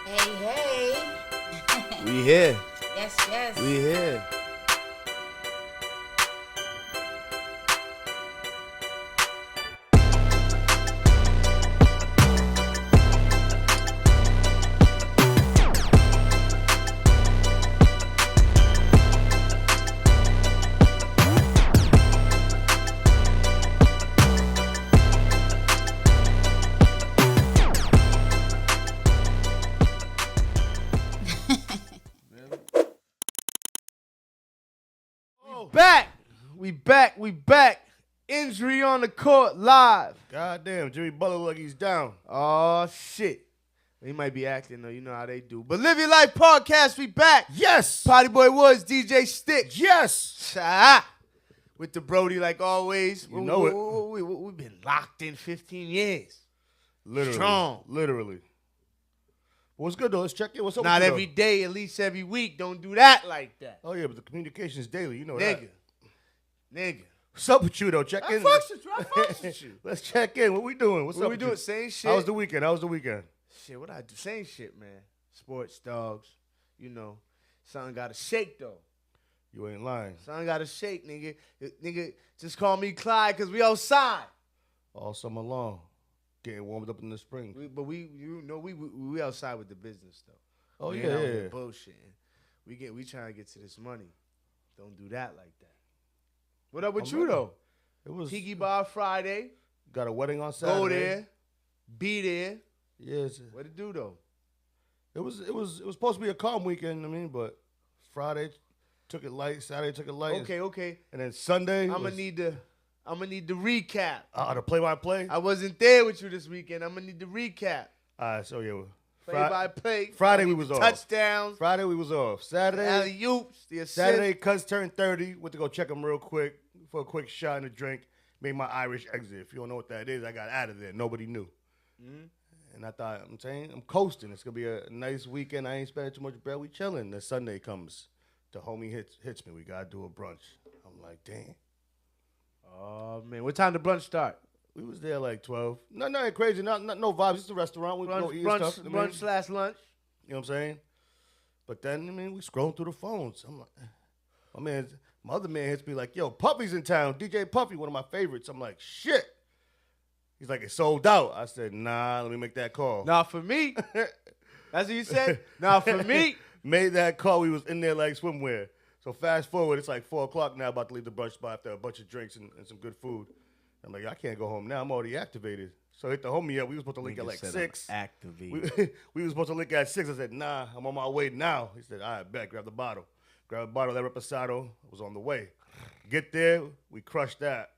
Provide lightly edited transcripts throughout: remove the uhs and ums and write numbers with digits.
Hey, hey. We here. Yes, yes. We here. We back. Injury on the court live. Goddamn, Jimmy Butler look like he's down. Oh, shit. He might be acting, though. You know how they do. But Live Your Life podcast, we back. Yes. Potty Boy Woods, DJ Stick. Yes. With the Brody, like always. You know it. We've been locked in 15 years. Literally. Strong. Literally. What's good, though? Let's check in. What's up Not with you, every day, at least every week. Don't do that like that. Oh, yeah, but the communication is daily. You know Nigga. that. What's up with you, though? Check in. I fucks with you. Let's check in. What we doing? What's What up we with doing? you? Same shit. How was the weekend? Shit, what I do? Same shit, man. Sports, dogs. You know, something got to shake, though. You ain't lying. Something got to shake, nigga. Nigga, just call me Clyde because we outside. All summer long. Getting warmed up in the spring. We outside with the business, though. Oh, We yeah, ain't out yeah. here bullshitting. We trying to get to this money. Don't do that like that. What up with I'm you, ready. though? It was. Tiki Bar Friday. Got a wedding on Saturday. Go there. Be there. Yes. What it do, though? It was supposed to be a calm weekend, but Friday took it light, Saturday took it light. Okay. And then Sunday I'm gonna need the recap. the play-by-play. I wasn't there with you this weekend. I'm gonna need the recap. All right, so yeah. Play-by-play. Friday we was off. Touchdowns. Friday we was off. Saturday, Alley-oops. The assist. Saturday, cuz turned 30. Went to go check him real quick for a quick shot and a drink. Made my Irish exit. If you don't know what that is, I got out of there. Nobody knew. Mm-hmm. And I thought, I'm coasting. It's gonna be a nice weekend. I ain't spending too much bread. We chilling. Then Sunday comes. The homie hits me. We gotta do a brunch. I'm like, damn. Oh man, what time did brunch start? We was there like 12. Nothing crazy. Not no vibes. It's a restaurant. We go eat stuff. Brunch slash lunch. You know what I'm saying? But then, we scrolling through the phones. I'm like, my other man hits me like, yo, Puffy's in town. DJ Puffy, one of my favorites. I'm like, shit. He's like, it's sold out. I said, nah, let me make that call. Nah, for me. That's what you said? Nah, for me. Made that call. We was in there like swimwear. So fast forward, it's like 4 o'clock now, about to leave the brunch spot after a bunch of drinks and some good food. I'm like, I can't go home now. I'm already activated. So I hit the homie up. We was supposed to link at like 6. Activated. We was supposed to link at 6. I said, nah, I'm on my way now. He said, all right, bet, grab the bottle. Grab a bottle of that Reposado. Was on the way. Get there, we crushed that.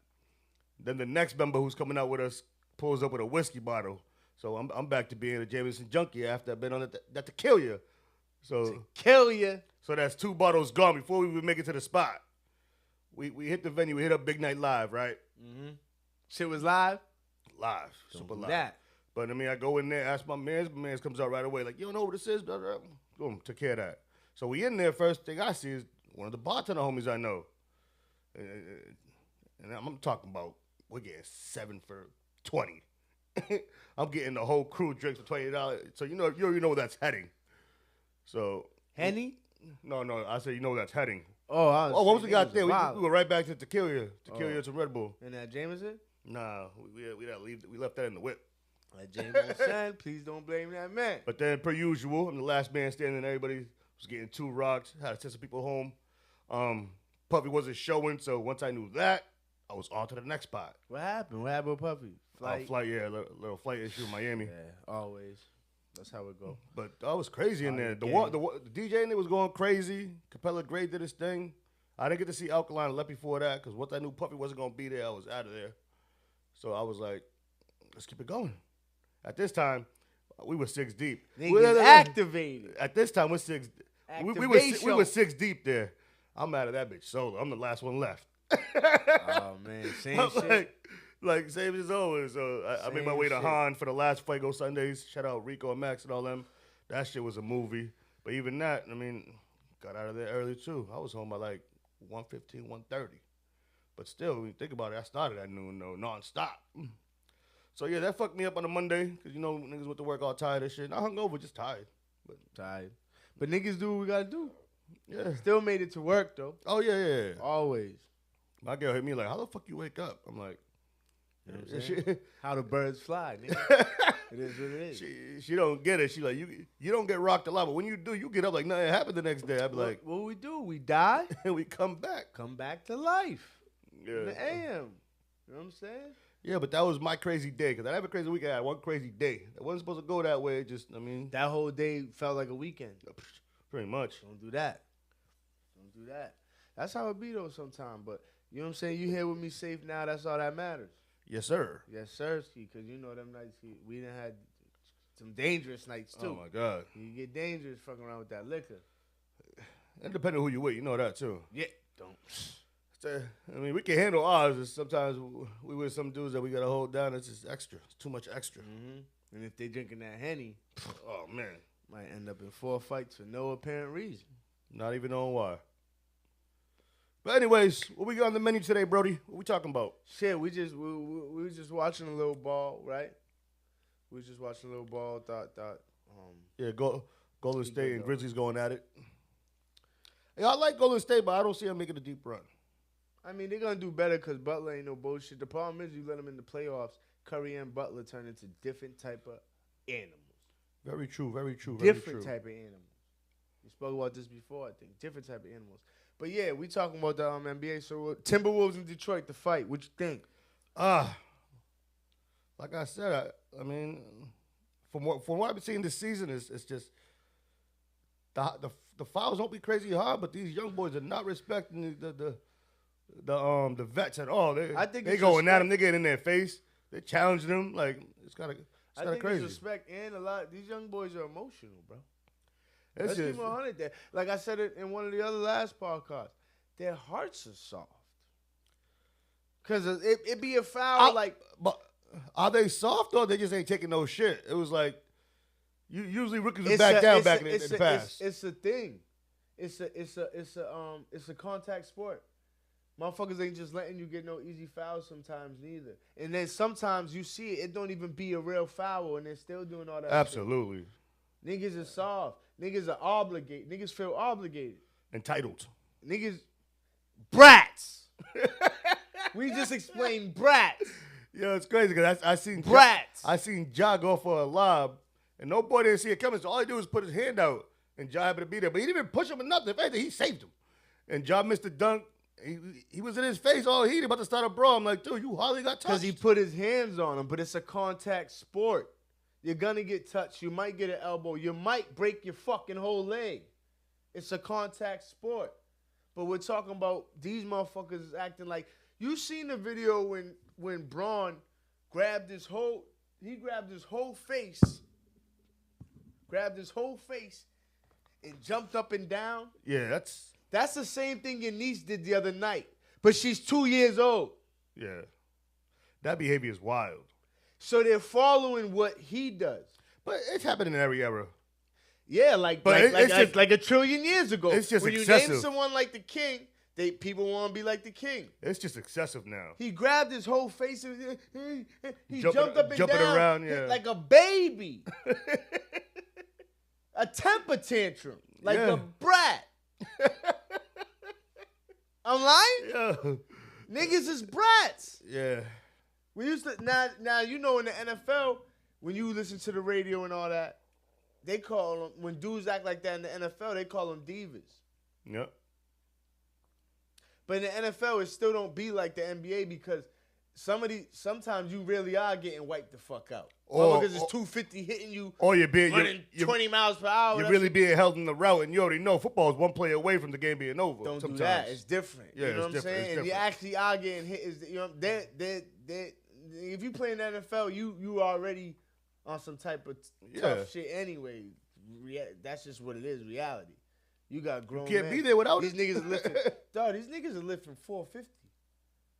Then the next member who's coming out with us pulls up with a whiskey bottle. So I'm back to being a Jameson junkie after I've been on that to kill you. To kill you. So that's 2 bottles gone before we even make it to the spot. We hit the venue. We hit up Big Night Live, right? Mm-hmm. Shit was live? Live. Don't Super do live. that. But, I go in there, ask my man. My man comes out right away like, you don't know what this is? Blah, blah. Boom, took care of that. So we in there, first thing I see is one of the bartender homies I know. And I'm talking about, we're getting 7 for 20. I'm getting the whole crew drinks for $20. So you already know where that's heading. So Henny? No, I said you know where that's heading. Oh, what was we got there? We go right back to tequila to Red Bull. And that Jameson? Nah, we left that in the whip. Like Jameson said, please don't blame that man. But then, per usual, I'm the last man standing. Everybody was getting 2 rocks. Had to send some people home. Puffy wasn't showing, so once I knew that, I was on to the next spot. What happened? What happened with Puffy? Flight, yeah, little flight issue in Miami. Yeah, always. That's how it go. But that was crazy in there. The DJ in there was going crazy. Capella Gray did his thing. I didn't get to see Alkaline left before that because once I knew Puffy wasn't going to be there, I was out of there. So I was like, let's keep it going. At this time, we were 6 deep. Niggas activated. At this time, we're 6. We were 6 deep there. I'm out of that bitch solo. I'm the last one left. Oh, man. Same shit. Like, same as always. So I made my way to Han for the last Fuego Sundays. Shout out Rico and Max and all them. That shit was a movie. But even that, got out of there early too. I was home by like 1:15, 1:30. But still, when you think about it, I started at noon, though, nonstop. So, yeah, that fucked me up on a Monday because, niggas went to work all tired and shit. Not hungover, just tired. Tired. But niggas do what we gotta do. Yeah. Still made it to work though. Oh yeah. Always. My girl hit me like, how the fuck you wake up? I'm like, You know what I'm saying? How the birds fly, nigga. It is what it is. she don't get it. She like, you don't get rocked a lot, but when you do, you get up like nothing happened the next day. I be like, what we do? We die and we come back. Come back to life. Yeah. In the AM. You know what I'm saying? Yeah, but that was my crazy day because I have a crazy week. I had one crazy day. It wasn't supposed to go that way. That whole day felt like a weekend. Pretty much. Don't do that. Don't do that. That's how it be though sometimes. But you know what I'm saying? You here with me safe now. That's all that matters. Yes, sir. Yes, sir. Because you know them nights we done had some dangerous nights too. Oh my God. You get dangerous fucking around with that liquor. And depending on who you with, you know that too. Yeah. Don't. I mean, we can handle ours. Sometimes we with some dudes that we gotta hold down. It's just extra. It's too much extra. Mm-hmm. And if they drinking that Henny, oh man, might end up in 4 fights for no apparent reason. Not even knowing why. But anyways, what we got on the menu today, Brody? What we talking about? Shit, we was just watching a little ball, right? We was just watching a little ball. Thought. Yeah, Golden State and Grizzlies going at it. Yeah, I like Golden State, but I don't see them making a deep run. I mean, they're gonna do better because Butler ain't no bullshit. The problem is you let them in the playoffs. Curry and Butler turn into different type of animals. Very true. Very true. Different type of animals. We spoke about this before, I think. Different type of animals. But yeah, we talking about the NBA. So Timberwolves in Detroit, the fight. What you think? Like I said, I mean, from what I've been seeing this season, it's just the fouls don't be crazy hard, but these young boys are not respecting the vets at all. They going at them. They get in their face. They challenging them. Like it's kind of crazy. It's respect and a lot. These young boys are emotional, bro. Let's give them 100 there. Like I said it in one of the other last podcasts, their hearts are soft. Cause it be a foul but are they soft or they just ain't taking no shit? It was like usually rookies would back down in the past. It's a thing. It's a contact sport. Motherfuckers ain't just letting you get no easy fouls sometimes neither. And then sometimes you see it don't even be a real foul and they're still doing all that Absolutely. shit. Niggas are soft. Niggas are obligated. Niggas feel obligated. Entitled. Niggas brats. We just explained brats. Yo, it's crazy because I seen brats. I seen Ja go for a lob and no boy didn't see it coming. So all he did was put his hand out and Ja happened to be there. But he didn't even push him or nothing. In fact, he saved him. And Ja missed the dunk. He was in his face all heated, about to start a brawl. I'm like, dude, you hardly got touched. Because he put his hands on him, but it's a contact sport. You're going to get touched. You might get an elbow. You might break your fucking whole leg. It's a contact sport. But we're talking about these motherfuckers is acting like, you seen the video when Bron grabbed his whole face, and jumped up and down. Yeah, That's the same thing your niece did the other night. But she's 2 years old. Yeah. That behavior is wild. So they're following what he does. But it's happening in every era. Yeah, like a trillion years ago. It's just when excessive. You name someone like the king, people want to be like the king. It's just excessive now. He grabbed his whole face and he jumped up and jumping down around, yeah. like a baby. A temper tantrum. Like a brat. I'm lying? Yeah. Niggas is brats. Yeah. We used to now you know in the NFL, when you listen to the radio and all that, they call them, when dudes act like that in the NFL, they call them divas. Yep. But in the NFL, it still don't be like the NBA because sometimes you really are getting wiped the fuck out. Because it's 250 hitting you, or you're running 20 miles per hour. You're really being held in the route, and you already know football is one play away from the game being over. Don't sometimes. do that. It's different. Yeah, you know what I'm saying? And you different. actually are getting hit. If you play in the NFL, you already on some type of tough shit anyway. That's just what it is, reality. You got grown men. You can't be there without these niggas are lifting. Dog, these niggas are lifting 450,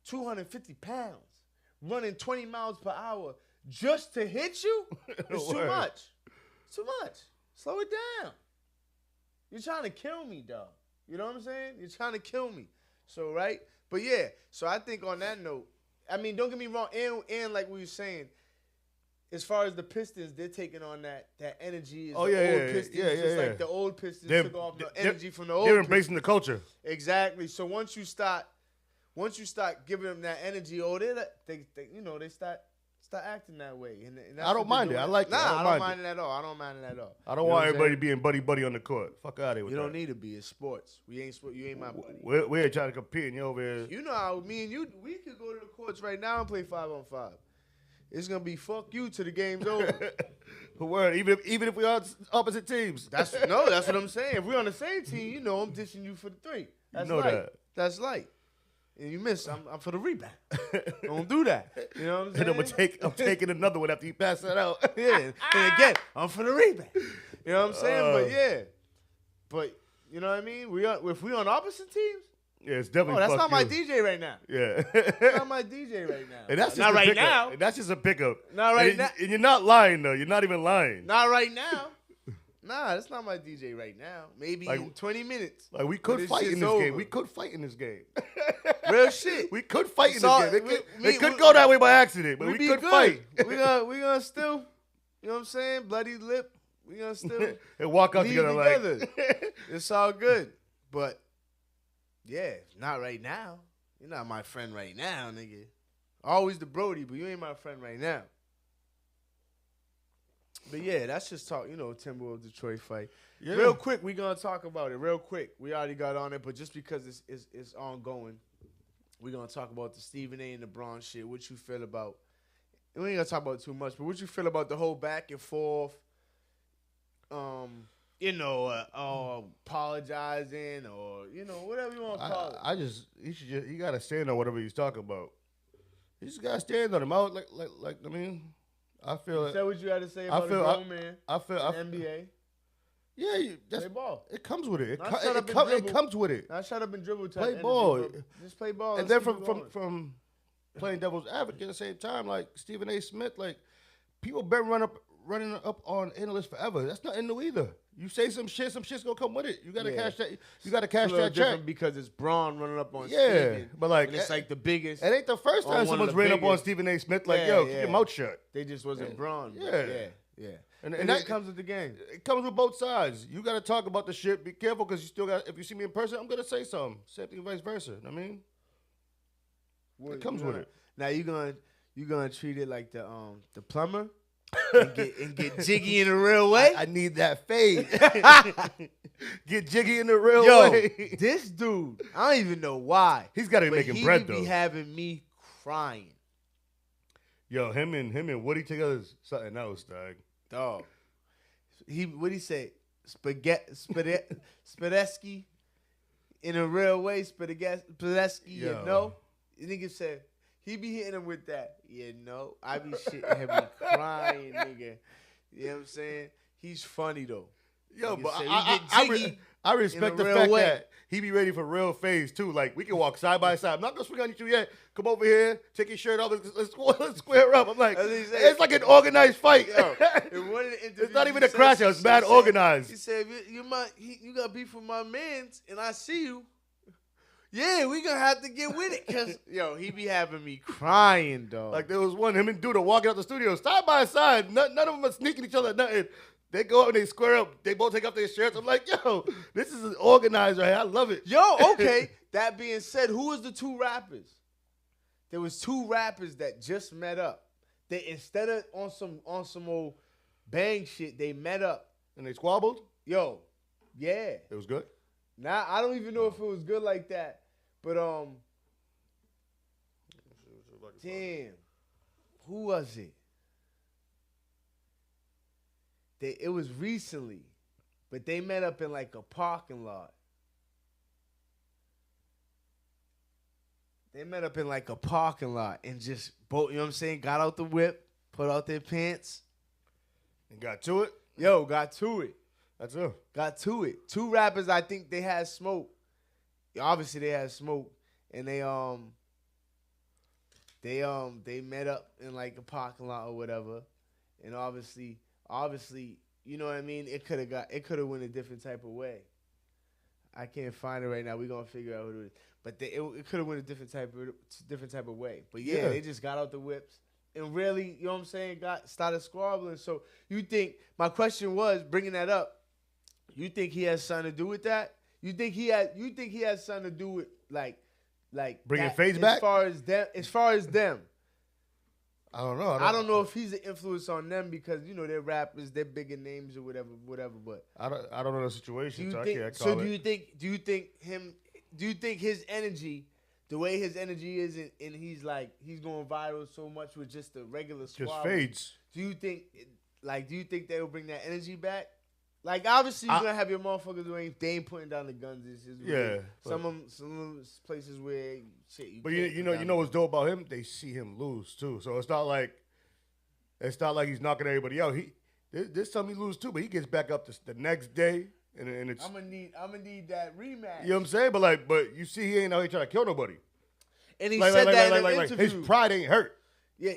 250 pounds, running 20 miles per hour just to hit you. It's too much. It's too much. Slow it down. You're trying to kill me, dog. You know what I'm saying? You're trying to kill me. So, right? But yeah, so I think on that note, I mean, don't get me wrong, and like we were saying, as far as the Pistons, they're taking on that energy. Oh, the yeah, old yeah, Pistons, yeah, just yeah. like the old Pistons They're- took off the they're- energy from the old. They're embracing the culture. Exactly. So once you start giving them that energy, they start acting that way. And that's I don't what they're mind it. doing. I like it. Nah, I don't I don't mind mind it at all. I don't mind it at all. I don't You know want what I'm everybody saying? being buddy on the court. Fuck out of here with You that. don't need to be. It's sports. You ain't my buddy. We're here trying to compete, and you're over here. You know how me and you, we could go to the courts right now and play 5-on-5. It's gonna be fuck you till the game's over. Word. Even if we are opposite teams. That's what I'm saying. If we're on the same team, I'm dishing you for the 3. That's know light. that. That's light. And you miss, I'm for the rebound. Don't do that. You know what I'm saying? And I'm taking another one after you pass that out. Yeah. And again, I'm for the rebound. You know what I'm saying? But yeah. But you know what I mean? If we on opposite teams, Yeah, it's definitely. that's fuck not my you. DJ right now. Yeah. That's not my DJ right now. And that's just not a right pickup. now. And that's just a pickup. Not right and, now. And you're not lying though. You're not even lying. Not right now. Nah, that's not my DJ right now. Maybe Like- in 20 minutes. Like we But could this fight in shit's this over. game. We could fight in this game. Real shit. We could fight in So, this game. we- It could we- go that way by accident, but we be could good. fight. we gonna still, you know what I'm saying? Bloody lip. We gonna still And walk out leave together together. like. It's all good. But yeah, not right now. You're not my friend right now, nigga. Always the Brody, but you ain't my friend right now. But yeah, that's just talk, Timberwolves Detroit fight. Yeah. Real quick, we gonna talk about it. Real quick. We already got on it, but just because it's ongoing, we gonna talk about the Stephen A and the Bron shit. What you feel about? And we ain't gonna talk about it too much, but what you feel about the whole back and forth? Apologizing or whatever you want to call it. You gotta stand on whatever he's talking about. You just gotta stand on him. I feel Is that what you had to say about feel- a grown man I feel in the NBA? yeah, Play ball. it comes with it. Not shut up and dribble. It comes with it. Not shut up and dribble. Type Play energy, ball. but just play ball. And Let's then keep it going. from playing devil's advocate at the same time, like Stephen A. Smith, like people been running up on analysts forever. That's nothing new either. You say some shit's gonna come with it. You gotta Yeah. cash that. You gotta cash It's a little that check. different because it's Braun running up on Yeah, Stephen, but like and it's like the biggest. it ain't the first on time one of someone's the ran up on biggest. Stephen A. Smith. Like, Yeah, yo, keep yeah. your mouth shut. They just wasn't Braun. but Yeah. yeah. And And that it comes with the game. It comes with both sides. You gotta talk about the shit. Be careful because you still got. If you see me in person, I'm gonna say something. Same thing, vice versa. I mean, it comes with it. Now you gonna treat it like the plumber and get jiggy in a real way. I need that fade. Get jiggy in the real Yo, way. this dude, I don't even know why. He's got to be but making he bread be though. having me crying, Yo, him and Woody together is something else, dog. dog. What he say? Spadeski in a real way. Spadeski, Yo. The nigga said he be hitting him with that. I be shitting him crying, nigga. You know what I'm saying? He's funny though. Yo, Nigga but say we I get jiggy respect in the a real fact way. that he be ready for real phase too. Like we can walk side by side. I'm not gonna swing on you yet. Come over here, take your shirt off. Let's square up. I'm like, That's what he said. it's like an organized fight. Yo, in one of the interviews, It's not even he a crash said- out. It's bad he said- organized. He said, you got beef with my mans, and I see you. Yeah, we gonna have to get with it, cause he be having me crying, dog. Like there was one him and Duda walking out the studio side by side. None of them are sneaking each other. Nothing. They go up and they square up. They both take off their shirts. I'm like, yo, this is organized right here. I love it. Okay. That being said, who was the two rappers? There was two rappers that just met up. They instead of on some old bang shit, they met up. And they squabbled. Yeah. It was good. Now I don't even know if it was good like that, but damn, who was it? It was recently, but they met up in like a parking lot. They met up in like a parking lot and just both, got out the whip, put out their pants. And got to it. Got to it. That's it. Got to it. Two rappers, I think they had smoke. Obviously, they had smoke, and they met up in like a parking lot or whatever, and obviously, you know what I mean. It could have went a different type of way. I can't find it right now. We're gonna figure out who it is, but it could have went a different type of way. But yeah, Yeah. they just got out the whips. and really, you know what I'm saying, started squabbling. So you think, my question was, bringing that up, you think he has something to do with that? You think he has something to do with like Bringing that, FaZe back? As far as them. I don't know. I don't know if he's an influence on them because they're rappers, they're bigger names or whatever. But I don't know the situation. do you think his energy, the way his energy is, and he's going viral so much with just the regular squad? Just fades. Do you think they will bring that energy back? Like, obviously, you're gonna have your motherfuckers who ain't putting down the guns. Some places where shit. But you know what's dope about him? They see him lose too. So it's not like he's knocking everybody out. This time he lose too, but he gets back up the next day, and it's. I'm gonna need that rematch. You know what I'm saying? But you see, he ain't out here trying to kill nobody. And he said that in an interview. His pride ain't hurt. Yeah,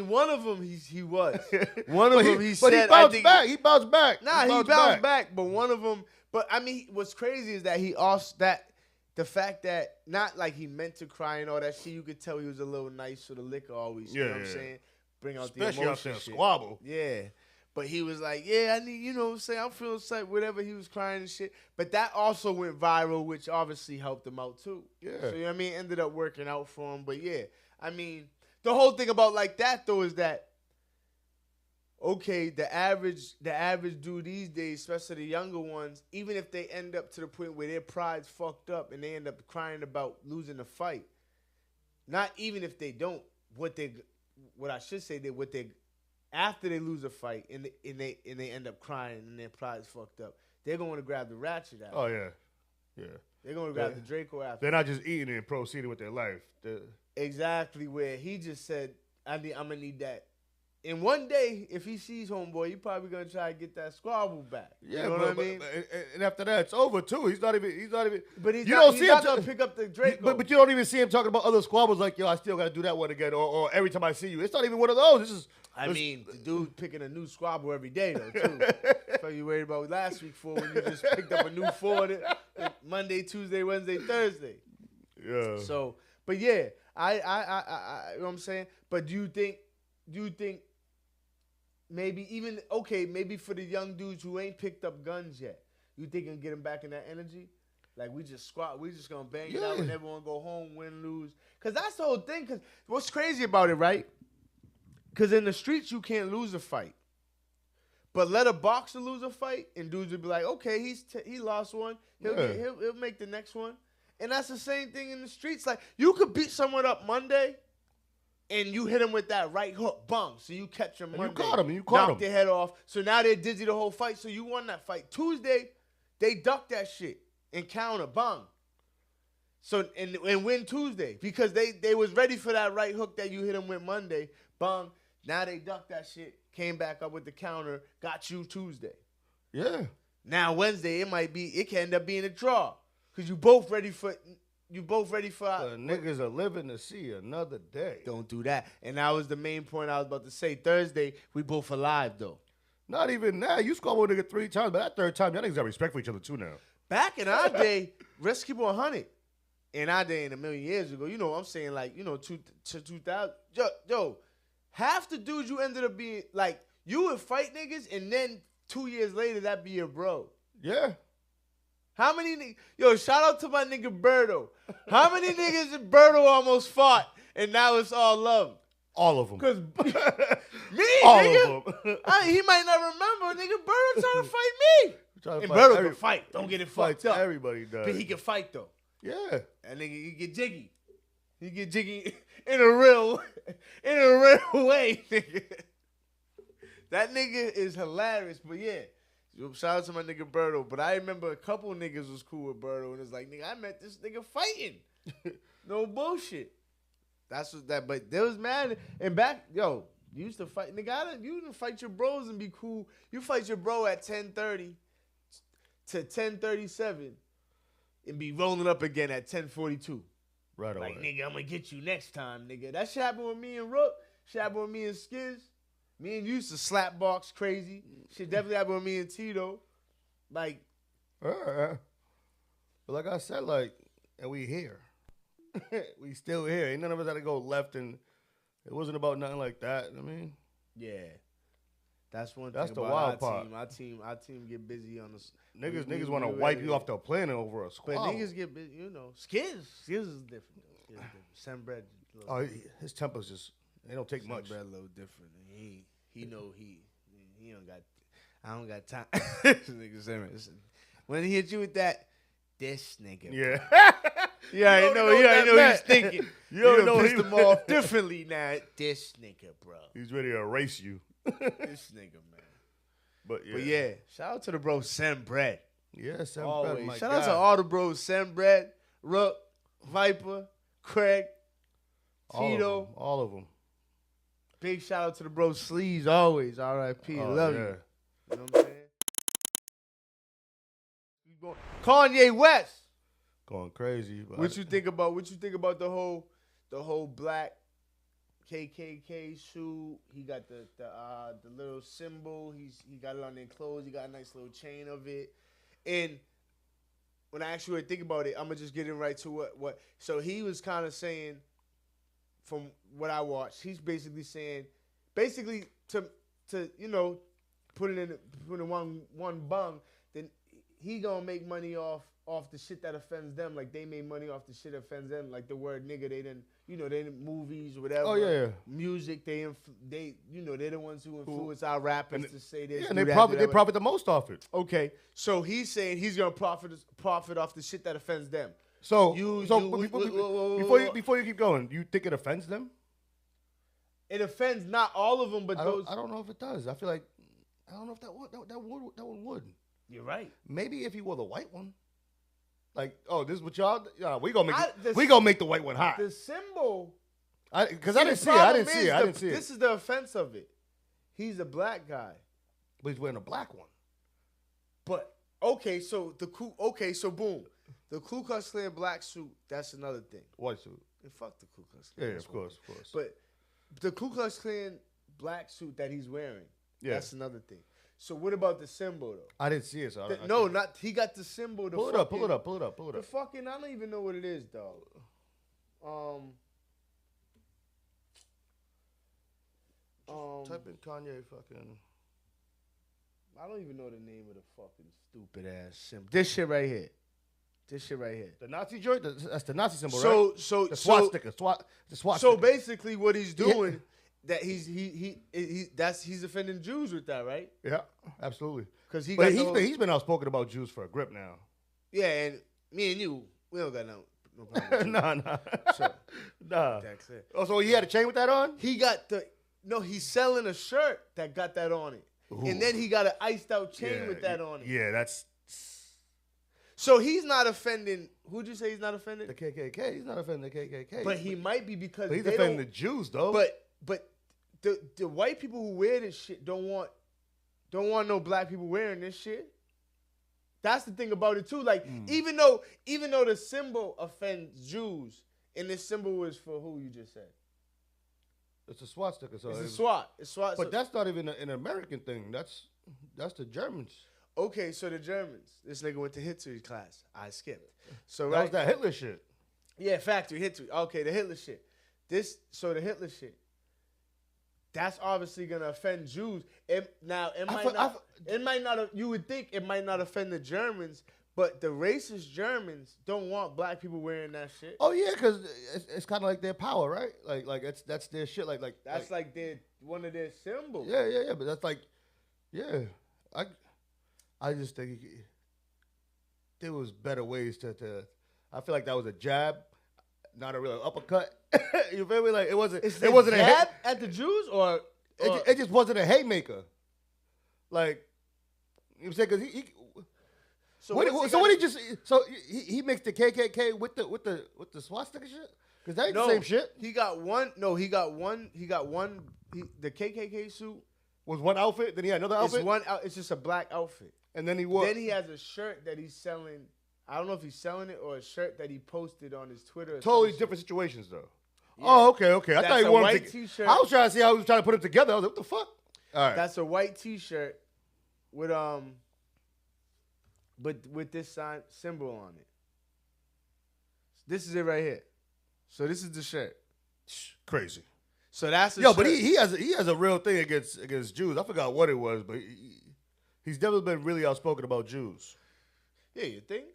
one of them he was. One of them he said. But he bounced back. He bounced back. Nah, he bounced back. But one of them. But I mean, what's crazy is that he also the fact that not like he meant to cry and all that shit. You could tell he was a little nice for the liquor always. You know what I'm saying? Bring out especially the emotion. Out there squabble. Yeah. But he was like, yeah, I need, you know what I'm saying? I'm feeling sick, whatever. He was crying and shit. But that also went viral, which obviously helped him out too. Yeah. So, you know what I mean? Ended up working out for him. But yeah, I mean, the whole thing about like that though is that, okay, the average dude these days, especially the younger ones, even if they end up to the point where their pride's fucked up and they end up crying about losing the fight, not even if they don't, after they lose a fight and they end up crying and their pride's fucked up, they're going to grab the ratchet out. Oh yeah, yeah. They're going to grab the Draco after. They're not just eating and proceeding with their life. Exactly, where he just said, I'm gonna need that. And one day, if he sees homeboy, you're probably gonna try to get that squabble back. Yeah, you know what I mean? And after that, it's over too. He's not even. But he's you not, don't he's see not him gonna pick up the Draco. But you don't even see him talking about other squabbles like, yo, I still gotta do that one again, or every time I see you. It's not even one of those. This is. I mean, the dude picking a new squabble every day though too. So you worried about last week for when you just picked up a new Ford Monday, Tuesday, Wednesday, Thursday. Yeah. So, but yeah, I you know what I'm saying? But do you think maybe for the young dudes who ain't picked up guns yet, you think you can get them back in that energy? Like we just gonna bang it out and everyone go home, win, lose. Cause that's the whole thing. Cause what's crazy about it, right? Cause in the streets you can't lose a fight. But let a boxer lose a fight and dudes will be like, okay, he lost one. He'll make the next one. And that's the same thing in the streets. Like, you could beat someone up Monday, and you hit him with that right hook, bang. So you catch him Monday. You caught him. Knock their head off. So now they're dizzy the whole fight. So you won that fight. Tuesday, they duck that shit and counter, bang. So and win Tuesday because they was ready for that right hook that you hit them with Monday, bang. Now they ducked that shit, came back up with the counter, got you Tuesday. Yeah. Now Wednesday, it can end up being a draw. Cause you both ready for. Niggas are living to see another day. Don't do that. And that was the main point I was about to say. Thursday, we both alive though. Not even that. You squabble with a nigga 3 times, but that third time, y'all niggas got respect for each other too now. Back in our day, let's keep it 100. In our day, in a million years ago, you know what I'm saying, like, 2000. Yo, half the dudes you ended up being, like, you would fight niggas, and then 2 years later, that'd be your bro. Yeah. How many niggas? Yo, shout out to my nigga Birdo. How many niggas did Birdo almost fought, and now it's all love? All of them. Because me, all nigga. of them. He might not remember, nigga. Birdo trying to fight me. And Birdo can fight. Don't get it fucked up. Everybody does. But he can fight, though. Yeah. And nigga, he get jiggy. He get jiggy in a real way, nigga. That nigga is hilarious, but yeah. Shout out to my nigga Birdo. But I remember a couple niggas was cool with Birdo, and it's like, nigga, I met this nigga fighting. No bullshit. That's what that. But there was mad and back. Yo, you used to fight, nigga. You used to fight your bros and be cool. You fight your bro at 10:30 to 10:37, and be rolling up again at 10:42. Right away. Like, nigga, I'm gonna get you next time, nigga. That shit happened with me and Rook. Shit happened with me and Skiz. Me and you used to slap box crazy. Shit definitely happened with me and Tito. Like, but like I said, like, and we here. We still here. Ain't none of us had to go left and It wasn't about nothing like that. I mean, Yeah. That's one That's thing the about wild our part. team. Our team get busy on this. niggas want to wipe you off the planet over a But squad. niggas get busy, Skiz is different. Sam Bread. Oh, his temper's just, they don't take much. Bread a little different. He know he don't got. I don't got time. This nigga Sam, when he hit you with that, this nigga. Yeah. Yeah, I know. Yeah, I know he's thinking. You don't know pissed he- him off differently now. This nigga, bro. He's ready to erase you. This nigga, man. But But yeah, shout out to the bro Sam Bread. Yeah, Sam Always. Bread, my Shout guy. out to all the bros: Sam Bread, Rook, Viper, Craig, Tito. All of them. Big shout out to the bro Sleeves. Always. R.I.P. Oh, Love yeah. you. You know what I'm saying? Kanye West. Going crazy. But What you think about the whole black KKK suit? He got the little symbol. He got it on their clothes. He got a nice little chain of it. And when I actually think about it, I'm gonna just get in right to what. So he was kind of saying, from what I watched, he's basically saying, to put it in one bung, then he gonna make money off the shit that offends them, like they made money off the shit that offends them, like the word nigga. They didn't movies or whatever. Oh, yeah. Music. They're the ones who influence our rappers to say this. Yeah, and do they that, profit the most off it. Okay, so he's saying he's gonna profit off the shit that offends them. So, Whoa. before you keep going, you think it offends them? It offends not all of them, but I those. don't know if it does. I feel like I don't know if that one would. You're right. Maybe if he wore the white one. Like, oh, this is what y'all. Yeah, we gonna make the white one hot. The symbol. Because I didn't see it. I didn't see it. This is the offense of it. He's a black guy. But he's wearing a black one. But so boom, the Ku Klux Klan black suit. That's another thing. White suit. And fuck the Ku Klux Klan. Yeah, That's of course. But the Ku Klux Klan black suit that he's wearing. Yeah. That's another thing. So what about the symbol though? I didn't see it. So He got the symbol. Pull it up. The fucking, I don't even know what it is, dog. Type in Kanye fucking. I don't even know the name of the fucking stupid ass symbol. This shit right here. The Nazi joint. That's the Nazi symbol, So right? so The so swastika. The swastika. so basically, what he's doing, that he's offending Jews with that, right? Yeah, absolutely. Because he's been outspoken about Jews for a grip now. Yeah, and me and you, we don't got no problem. Nah. So, Nah. that clear. Oh, so he had a chain with that on? He's selling a shirt that got that on it. Ooh. And then he got an iced out chain with that on it. Yeah, that's So he's not offending. Who'd you say he's not offending? the KKK. He's not offending the KKK. But he might be because But he's they offending don't. the Jews, though. But the white people who wear this shit don't want no black people wearing this shit. That's the thing about it too. Like even though the symbol offends Jews, and this symbol is for who you just said. It's a swastika. So It's a SWAT. It's SWAT. But that's not even an American thing. That's the Germans. Okay, so the Germans. This nigga went to history class. I skipped. So That was that Hitler shit. Yeah, factory history. Okay, the Hitler shit. The Hitler shit. That's obviously gonna offend Jews. It might not. You would think it might not offend the Germans, but the racist Germans don't want black people wearing that shit. Oh yeah, because it's kind of like their power, right? Like that's their shit. That's like their one of their symbols. Yeah. But that's like, yeah. I just think there was better ways to. I feel like that was a jab, not a real uppercut. You feel me? Like it wasn't. It wasn't a jab at the Jews, or it just wasn't a haymaker. Like you know what I'm saying? Because he makes the KKK with the swastika shit. Because that ain't the same shit. He got one. The KKK suit was one outfit. Then he had another outfit. It's just a black outfit. And then he wore. Then he has a shirt that he's selling. I don't know if he's selling it or a shirt that he posted on his Twitter. Totally different situations though. Yeah. Oh, okay. I thought he wore a them white T-shirt. I was trying to see how he was trying to put them together. I was like, what the fuck? All right. That's a white T-shirt with this symbol on it. This is it right here. So this is the shirt. Crazy. So that's a Yo, shirt. but he has a real thing against Jews. I forgot what it was, but he's never been really outspoken about Jews. Yeah, you think?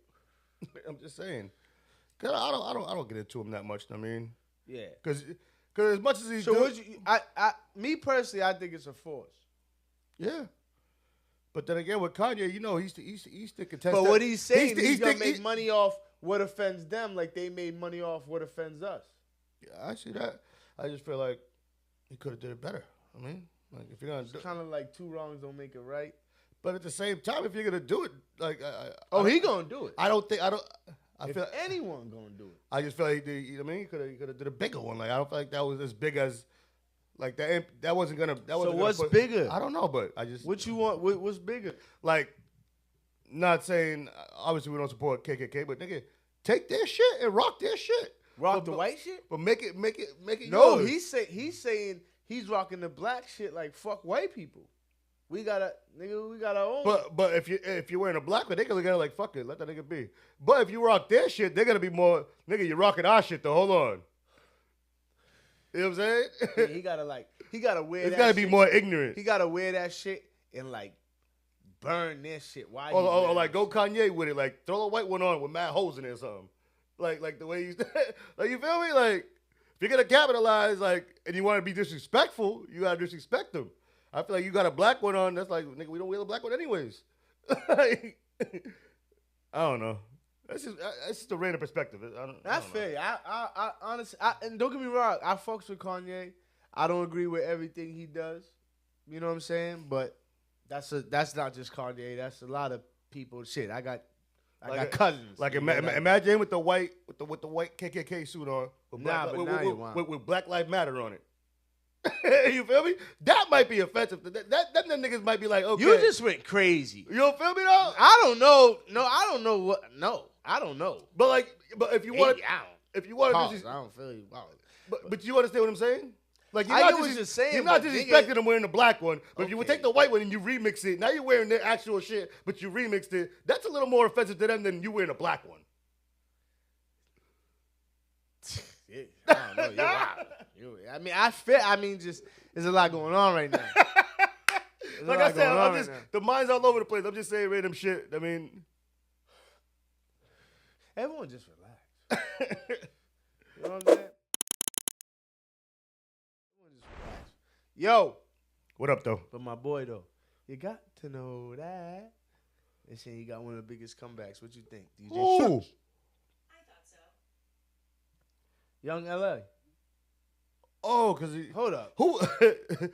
I'm just saying. Cause I don't get into him that much. I mean, Yeah. Cause as much as he's So doing, would you? Me personally, I think it's a force. yeah. But then again, with Kanye, you know, he's the contestant. But what he's saying, he's gonna the- make money off what offends them, like they made money off what offends us. Yeah, I see that. I just feel like he could have did it better. I mean, like if you're gonna do, It's kind of like two wrongs don't make it right. but at the same time, if you're gonna do it, like, He gonna do it. I feel anyone gonna do it. I just feel like you know what I mean, he could have did a bigger one. Like I don't feel like that was as big as like that wasn't gonna. So what's bigger? I don't know, but I just What you want? What's bigger? like not saying obviously we don't support KKK, but nigga, take their shit and rock their shit. Rock the white shit? But make it No, yours. he's saying he's rocking the black shit like fuck white people. We got our own. But if you're wearing a black one, they can look at it like fuck it, let that nigga be. But if you rock their shit, they're gonna be more nigga. You're rocking our shit though. Hold on. You know what I'm saying? Yeah, he gotta wear. It's that gotta be shit. more ignorant. He gotta wear that shit and like burn their shit. Why? Or like go Kanye with it, like throw a white one on with mad holes in it or something. Like the way you like you feel me? Like if you're gonna capitalize like and you want to be disrespectful, you gotta disrespect them. I feel like you got a black one on. That's like nigga, we don't wear the black one anyways. I don't know. That's just a random perspective. That's fair. I honestly, and don't get me wrong, I fucks with Kanye. I don't agree with everything he does. You know what I'm saying? But that's not just Kanye. That's a lot of people. Shit, I got cousins. Like imagine with the white KKK suit on with Black Lives Matter on it. You feel me? That might be offensive. Them niggas might be like, okay. You just went crazy. You don't feel me though? I don't know. No, I don't know what. No, I don't know. But if you want, I don't feel you. But you understand what I'm saying? Like I get what you're saying. You're not but disrespecting them wearing the black one, but if you would Okay. take the white one and you remix it, now you're wearing their actual shit, but you remixed it. That's a little more offensive to them than you wearing a black one. Yeah, I don't know. You're wild. I mean, just there's a lot going on right now. Like I said, the mind's all over the place. I'm just saying random shit. I mean, Everyone just relax. You know what I'm saying? Everyone just relax. Yo, what up though? but my boy though, you got to know that. They saying he got one of the biggest comebacks. What you think, DJ? Ooh. Shucks? I thought so. Young LA. Oh, because Hold up. who?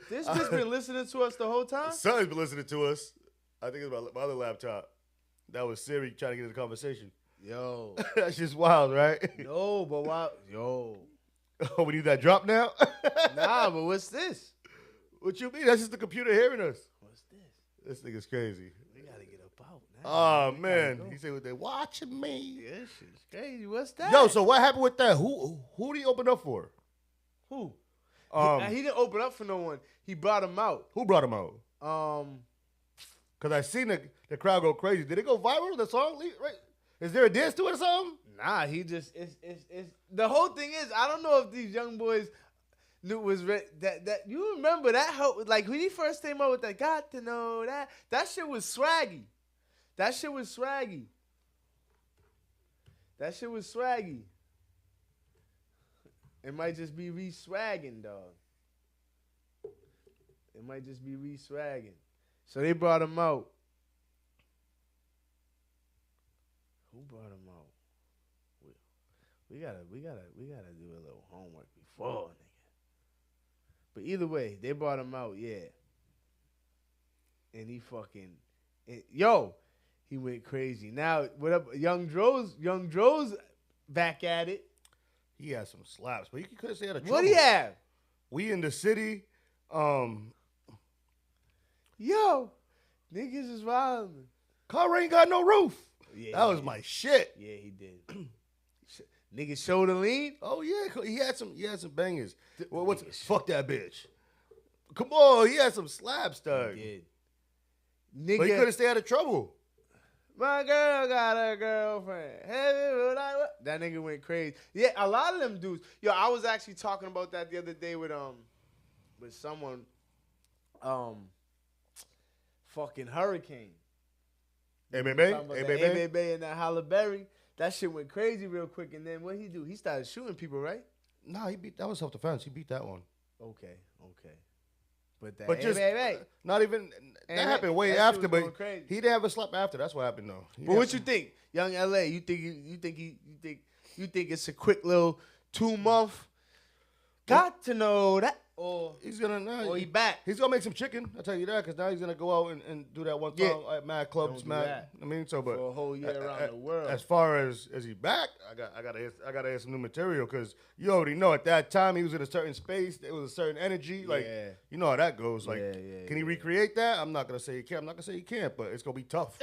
This bitch been listening to us the whole time? Son's been listening to us. I think it's my other laptop. That was Siri trying to get into the conversation. Yo. That's just wild, right? No, but why? Yo. Oh, we need that drop now? Nah, but what's this? What you mean? That's just the computer hearing us. What's this? This nigga's crazy. We gotta get up out now. Oh, We gotta man. go. He said, they watching me. Yeah, this shit's crazy. What's that? Yo, so what happened with that? Who did he open up for? Who? He He didn't open up for no one. He brought him out. who brought him out? Because I seen the crowd go crazy. Did it go viral, the song? Right? Is there a dance to it or something? Nah, he just it's the whole thing is I don't know if these young boys knew was that you remember that like when he first came out with that got to know that shit was swaggy. That shit was swaggy. It might just be re-swagging, dog. It might just be re-swagging. So they brought him out. Who brought him out? We gotta do a little homework before, nigga. But either way, they brought him out, yeah. And he fucking, he went crazy. Now, what up? Young Dro's back at it. He had some slaps, but you couldn't say that. What do he have? We in the city. Yo, niggas is wild. Car ain't got no roof. Yeah, That was my shit. Yeah, he did. Niggas shoulder lean. Oh yeah, he had some bangers. Fuck that bitch. Come on, he had some slaps, dog. He did. But he Nigga, couldn't stay out of trouble. my girl got a girlfriend. That nigga went crazy. Yeah, a lot of them dudes. Yo, I was actually talking about that the other day with but someone, fucking Hurricane. Hey, Talking baby. about Hey, that baby. Baby and that Halle Berry. That shit went crazy real quick, and then what he do? He started shooting people, right? Nah, he beat. That was self-defense. He beat that one. Okay. But that But just not even that Hey, happened way that shit after. was But going crazy. he didn't have a slap after. That's what happened though. But what you think, Young LA? You think it's a quick little 2-month? Got to know that, or He's gonna. or he back? He's gonna make some chicken. I'll tell you that, because now he's gonna go out and do that one song at mad clubs, Don't do mad. that. I mean, so but For a whole year around the world. As far as he back, I gotta hear some new material, because you already know at that time he was in a certain space. There was a certain energy. Like you know how that goes. Like, can he recreate that? I'm not gonna say he can. I'm not gonna say he can't, but it's gonna be tough.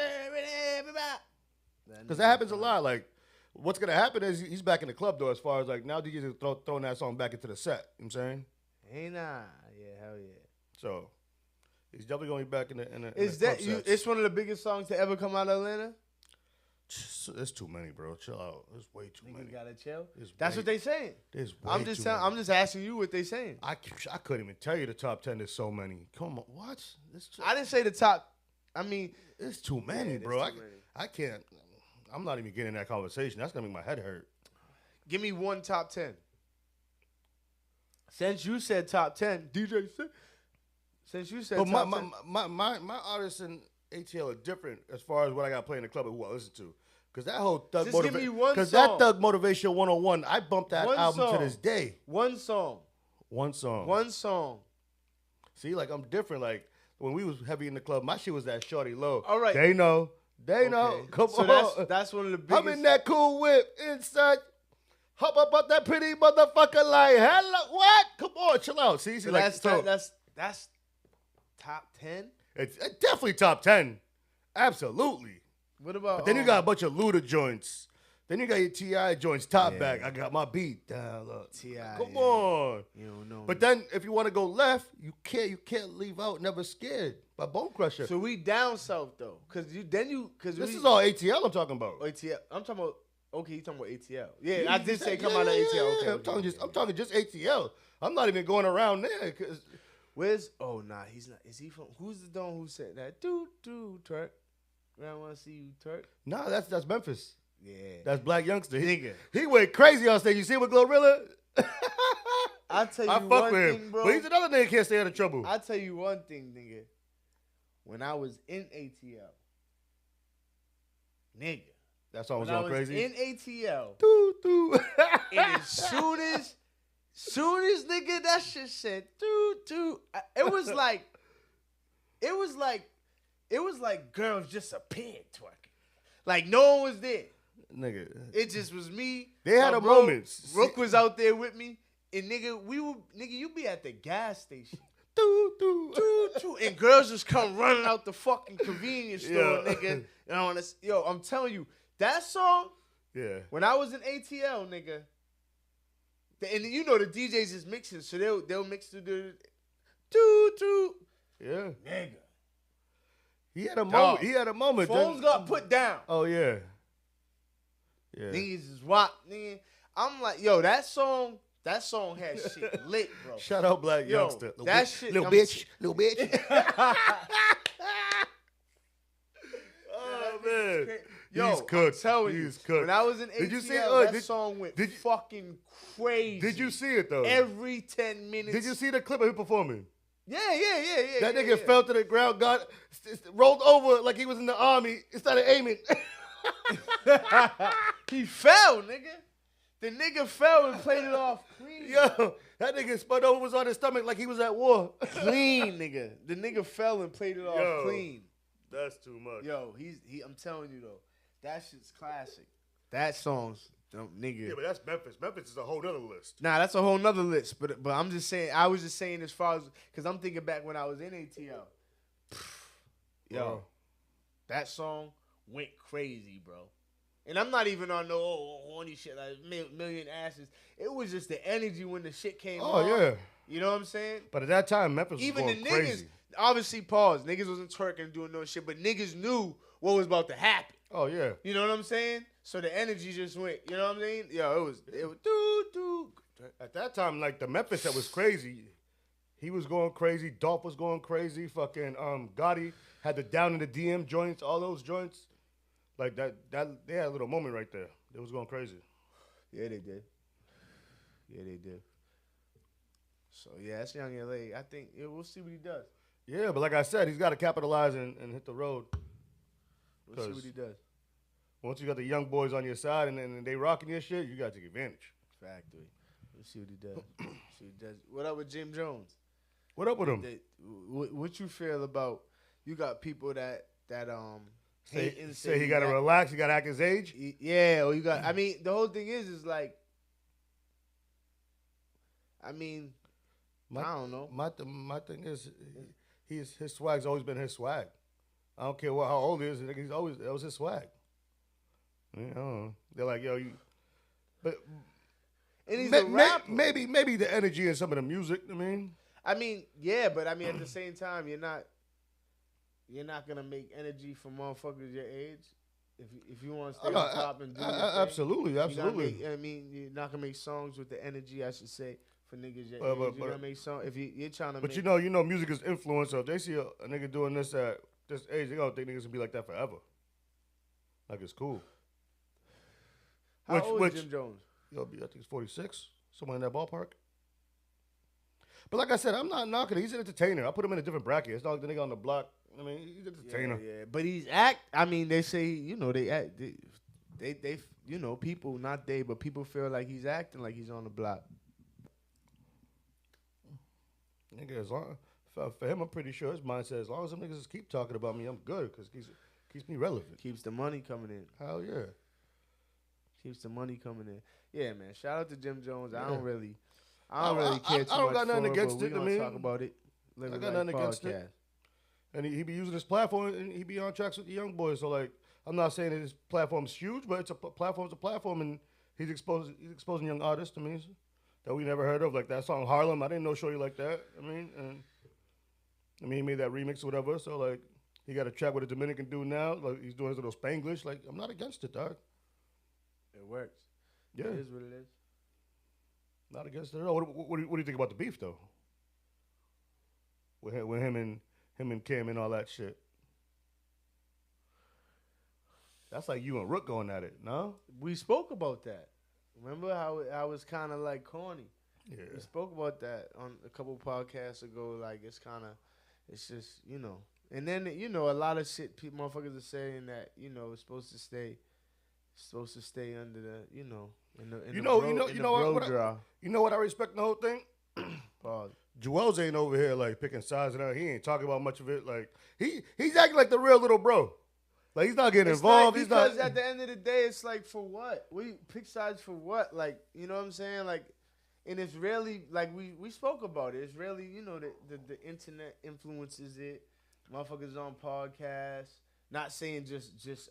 Because that happens a lot. Like, what's gonna happen is he's back in the club though. As far as like now, DJs are throwing that song back into the set. You know what I'm saying? Hey nah, yeah, hell yeah. So he's definitely gonna be back in the. Is that you? It's one of the biggest songs to ever come out of Atlanta. There's too many, bro. Chill out. There's way too many. You gotta chill. There's That's way- what they saying. There's way I'm just too many. I'm just asking you what they saying. I couldn't even tell you the top 10. There's so many. Come on, what? I didn't say the top. I mean, It's too many, there's bro. too many. I can't. I'm not even getting in that conversation. That's gonna make my head hurt. give me one top 10. Since you said top 10, DJ said. Since you said But top 10. my artists in ATL are different as far as what I got to play in the club and who I listen to. Because that whole Thug Just give me Motivation. one Because song. that Thug Motivation 101, I bumped that One album song. to this day. One song. One song. One song. See, like, I'm different. Like, when we was heavy in the club, my shit was that shorty low. All right. They know. They know. Okay. Come So on. that's one of the biggest. I'm in that cool whip inside. Hop up on that pretty motherfucker like, hello, what? Come on, chill out. See, So like, that's top 10. it's definitely top 10. Absolutely. What about But then you got a bunch of Luda joints. Then you got your T.I. joints, top back. I got my beat down. Look. T.I., Come yeah. on. You don't know. But then if you want to go left, you can't leave out Never Scared by Bone Crusher. So we down south though, cause This is all ATL I'm talking about. ATL. I'm talking about. Okay, you talking about ATL? Yeah, I did say come out of ATL. Okay, I'm talking just ATL. I'm not even going around there. Cause Where's? Oh nah, he's not. Is he from? Who's the don who said that? Do twerk. I want to see you twerk. nah, that's Memphis. Yeah. That's Black Youngster. Nigga. He went crazy on stage. You see him with Glorilla? I'll tell you I one fuck with thing, him. bro. But he's another nigga can't stay out of trouble. I'll tell you one thing, nigga. When I was in ATL, nigga. That song was When I going was crazy. in ATL, Doo, doo. and as soon as nigga that shit said doo, it was like girls just appeared twerking. Like no one was there. Nigga. It just was me. They had my a bro, moment. Rook was out there with me, and nigga, you be at the gas station. Doo, doo. And girls just come running out the fucking convenience store, Yeah. nigga. And I'm telling you, that song, Yeah. when I was in ATL, nigga, and you know the DJs is mixing, so they'll mix to the doo. Yeah. Nigga. He had a Dog. moment. He had a moment. Phones got put down. Oh, yeah. Yeah. Niggas is wop, nigga. I'm like, yo, that song had shit lit, bro. Shout out Black Yo, Youngster. Little that bitch, shit- Little I'm bitch. Little bitch. Oh, man. Yo, He's cooked. I'm telling you, He's cooked. when I was in ATL, Did you see it? that song went did you- fucking crazy. Did you see it, though? Every 10 minutes. Did you see the clip of him performing? Yeah. That yeah, nigga yeah. fell to the ground, rolled over like he was in the army, and started aiming. He fell, nigga. The nigga fell and played it off clean. Yo, that nigga spun over, was on his stomach like he was at war. Clean, nigga. The nigga fell and played it off Yo. clean. That's too much. Yo, I'm telling you though, that shit's classic. That song's nigga. Yeah, but that's Memphis. Memphis is a whole other list. Nah, that's a whole nother list. But I'm just saying, I was just saying as far as, because I'm thinking back when I was in ATL. Yo, Bro. that song went crazy, bro. And I'm not even on no horny shit like million asses. It was just the energy when the shit came on. Oh, yeah. You know what I'm saying? But at that time, Memphis Even was the going niggas, crazy. obviously, pause. Niggas wasn't twerking and doing no shit, but niggas knew what was about to happen. Oh, yeah. You know what I'm saying? So the energy just went. You know what I'm saying? Yo, it was doo. At that time, like, the Memphis that was crazy, He was going crazy. Dolph was going crazy. Fucking Gotti had the down in the DM joints, all those joints. Like that they had a little moment right there. It was going crazy. Yeah, they did. Yeah, they did. So yeah, that's Young LA. I think we'll see what he does. Yeah, but like I said, he's got to capitalize and hit the road. We'll see what he does. Once you got the young boys on your side and they rocking your shit, you got to take advantage. Factory. We'll see what he does. See what he does. What up with Jim Jones? What up with him? What you feel about? You got people that say he got to relax. He got to act his age. Yeah, or you got. I mean, the whole thing is like. I mean, I don't know. My thing is, his swag's always been his swag. I don't care how old he is. That was his swag. You know, they're like, yo, you. But and he's a rapper. Maybe the energy and some of the music. I mean, yeah, but I mean at the same time, you're not gonna make energy for motherfuckers your age. If you want to stay on top and do your thing, absolutely. You're not gonna make songs with the energy, I should say, for niggas your age. You're gonna make songs if you're trying to. But you know, music is influence. So if they see a nigga doing this at this age, they gonna think niggas gonna be like that forever. Like it's cool. How old is Jim Jones? I think he's 46, somewhere in that ballpark. But like I said, I'm not knocking it. He's an entertainer. I put him in a different bracket. It's not like the nigga on the block. I mean, he's an entertainer. Yeah. But he's I mean, they say, they act. They people, not they, but people feel like he's acting like he's on the block. Nigga, as long for him, I'm pretty sure his mindset, as long as them niggas just keep talking about me, I'm good because keeps me relevant. Keeps the money coming in. Hell yeah. Keeps the money coming in. Yeah, man. Shout out to Jim Jones. Yeah. I don't really care too much. I don't got nothing against it. We're gonna talk about it. I got nothing against it. And he be using his platform and he be on tracks with the young boys. So like, I'm not saying that his platform's huge, but it's a platform, and he's exposing young artists to me that we never heard of. Like that song Harlem, I didn't know Shorty like that. He made that remix or whatever. So like, he got a track with a Dominican dude now. Like he's doing his little Spanglish. Like I'm not against it, dog. It works. Yeah, it is what it is. Not against it at all. What do you think about the beef though? With him and Kim and all that shit. That's like you and Rook going at it, no? We spoke about that. Remember how I was kind of like corny? Yeah. We spoke about that on a couple podcasts ago. Like it's just And then a lot of shit motherfuckers are saying that it's supposed to stay under the You know what I respect the whole thing? Pause. Joel's ain't over here like picking sides and he ain't talking about much of it. Like he's acting like the real little bro. Like he's not getting involved. Because at the end of the day, it's like for what? We pick sides for what? Like you know what I'm saying? Like, and it's really like we spoke about it. It's really the internet influences it. Motherfuckers on podcasts. Not saying just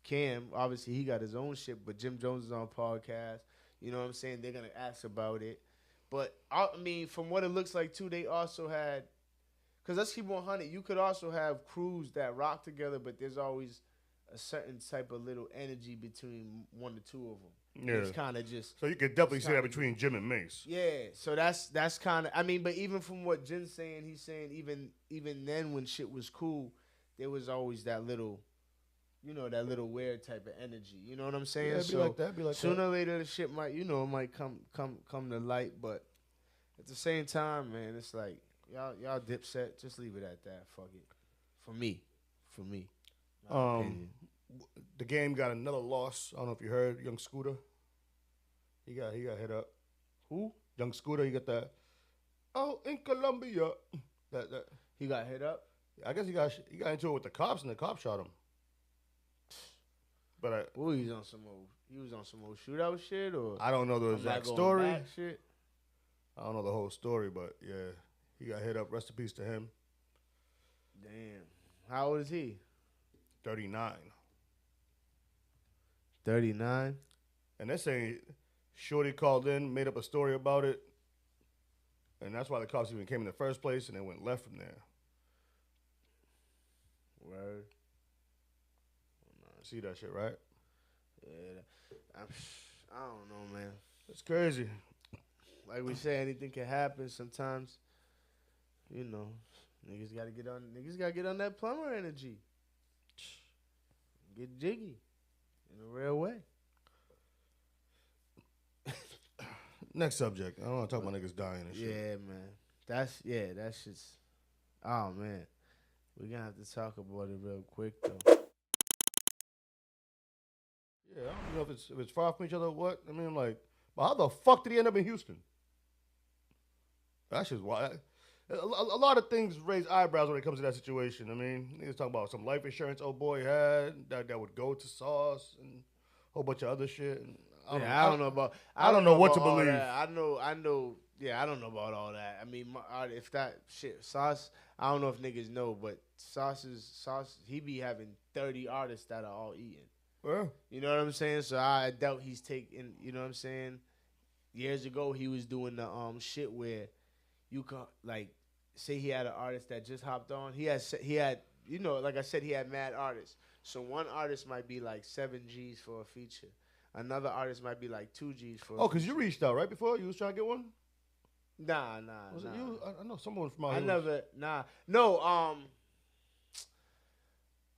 Cam. Obviously he got his own shit, but Jim Jones is on podcast. You know what I'm saying? They're gonna ask about it. But, I mean, from what it looks like, too, they also had – because let's keep 100. You could also have crews that rock together, but there's always a certain type of little energy between one or two of them. Yeah. It's kind of just – So you could definitely see that between Jim and Mace. Yeah. So that's kind of – I mean, but even from what Jim's saying, he's saying even then when shit was cool, there was always that little – that little weird type of energy. You know what I'm saying? Yeah, be like that. Sooner or later, the shit might come to light. But at the same time, man, it's like y'all Dipset. Just leave it at that. Fuck it. For me. The game got another loss. I don't know if you heard. Young Scooter. He got hit up. Who? Young Scooter. He got that. Oh, in Colombia. That. He got hit up. I guess he got into it with the cops, and the cops shot him. But he was on some old shootout shit, or I don't know the exact story. Shit. I don't know the whole story, but yeah, he got hit up. Rest in peace to him. Damn. How old is he? 39. 39? And they're saying Shorty called in, made up a story about it, and that's why the cops even came in the first place, and they went left from there. Word. See that shit, right? Yeah. I don't know, man. It's crazy. Like we say, anything can happen. Sometimes you know, niggas gotta get on that plumber energy. Get jiggy in a real way. Next subject. I don't want to talk about niggas dying and shit. Yeah, man. That's just. Oh man, we gonna have to talk about it real quick though. Yeah, I don't know if it's far from each other or what. I mean, like, but how the fuck did he end up in Houston? That's just why. A lot of things raise eyebrows when it comes to that situation. I mean, niggas talking about some life insurance old boy had that would go to Sauce and a whole bunch of other shit. I don't know about. I don't know what to all believe. that. I know. Yeah, I don't know about all that. I mean, if that shit Sauce, I don't know if niggas know, but Sauce, he be having 30 artists that are all eating. Well, You know what I'm saying? So I doubt he's taking. You know what I'm saying? Years ago, he was doing the shit where you can like say he had an artist that just hopped on. He had you know, like I said, he had mad artists. So one artist might be like 7 G's for a feature. Another artist might be like 2 G's for. oh, because you reached out right before you was trying to get one. Nah. Was it you? I know someone from out I here. never. Nah. No.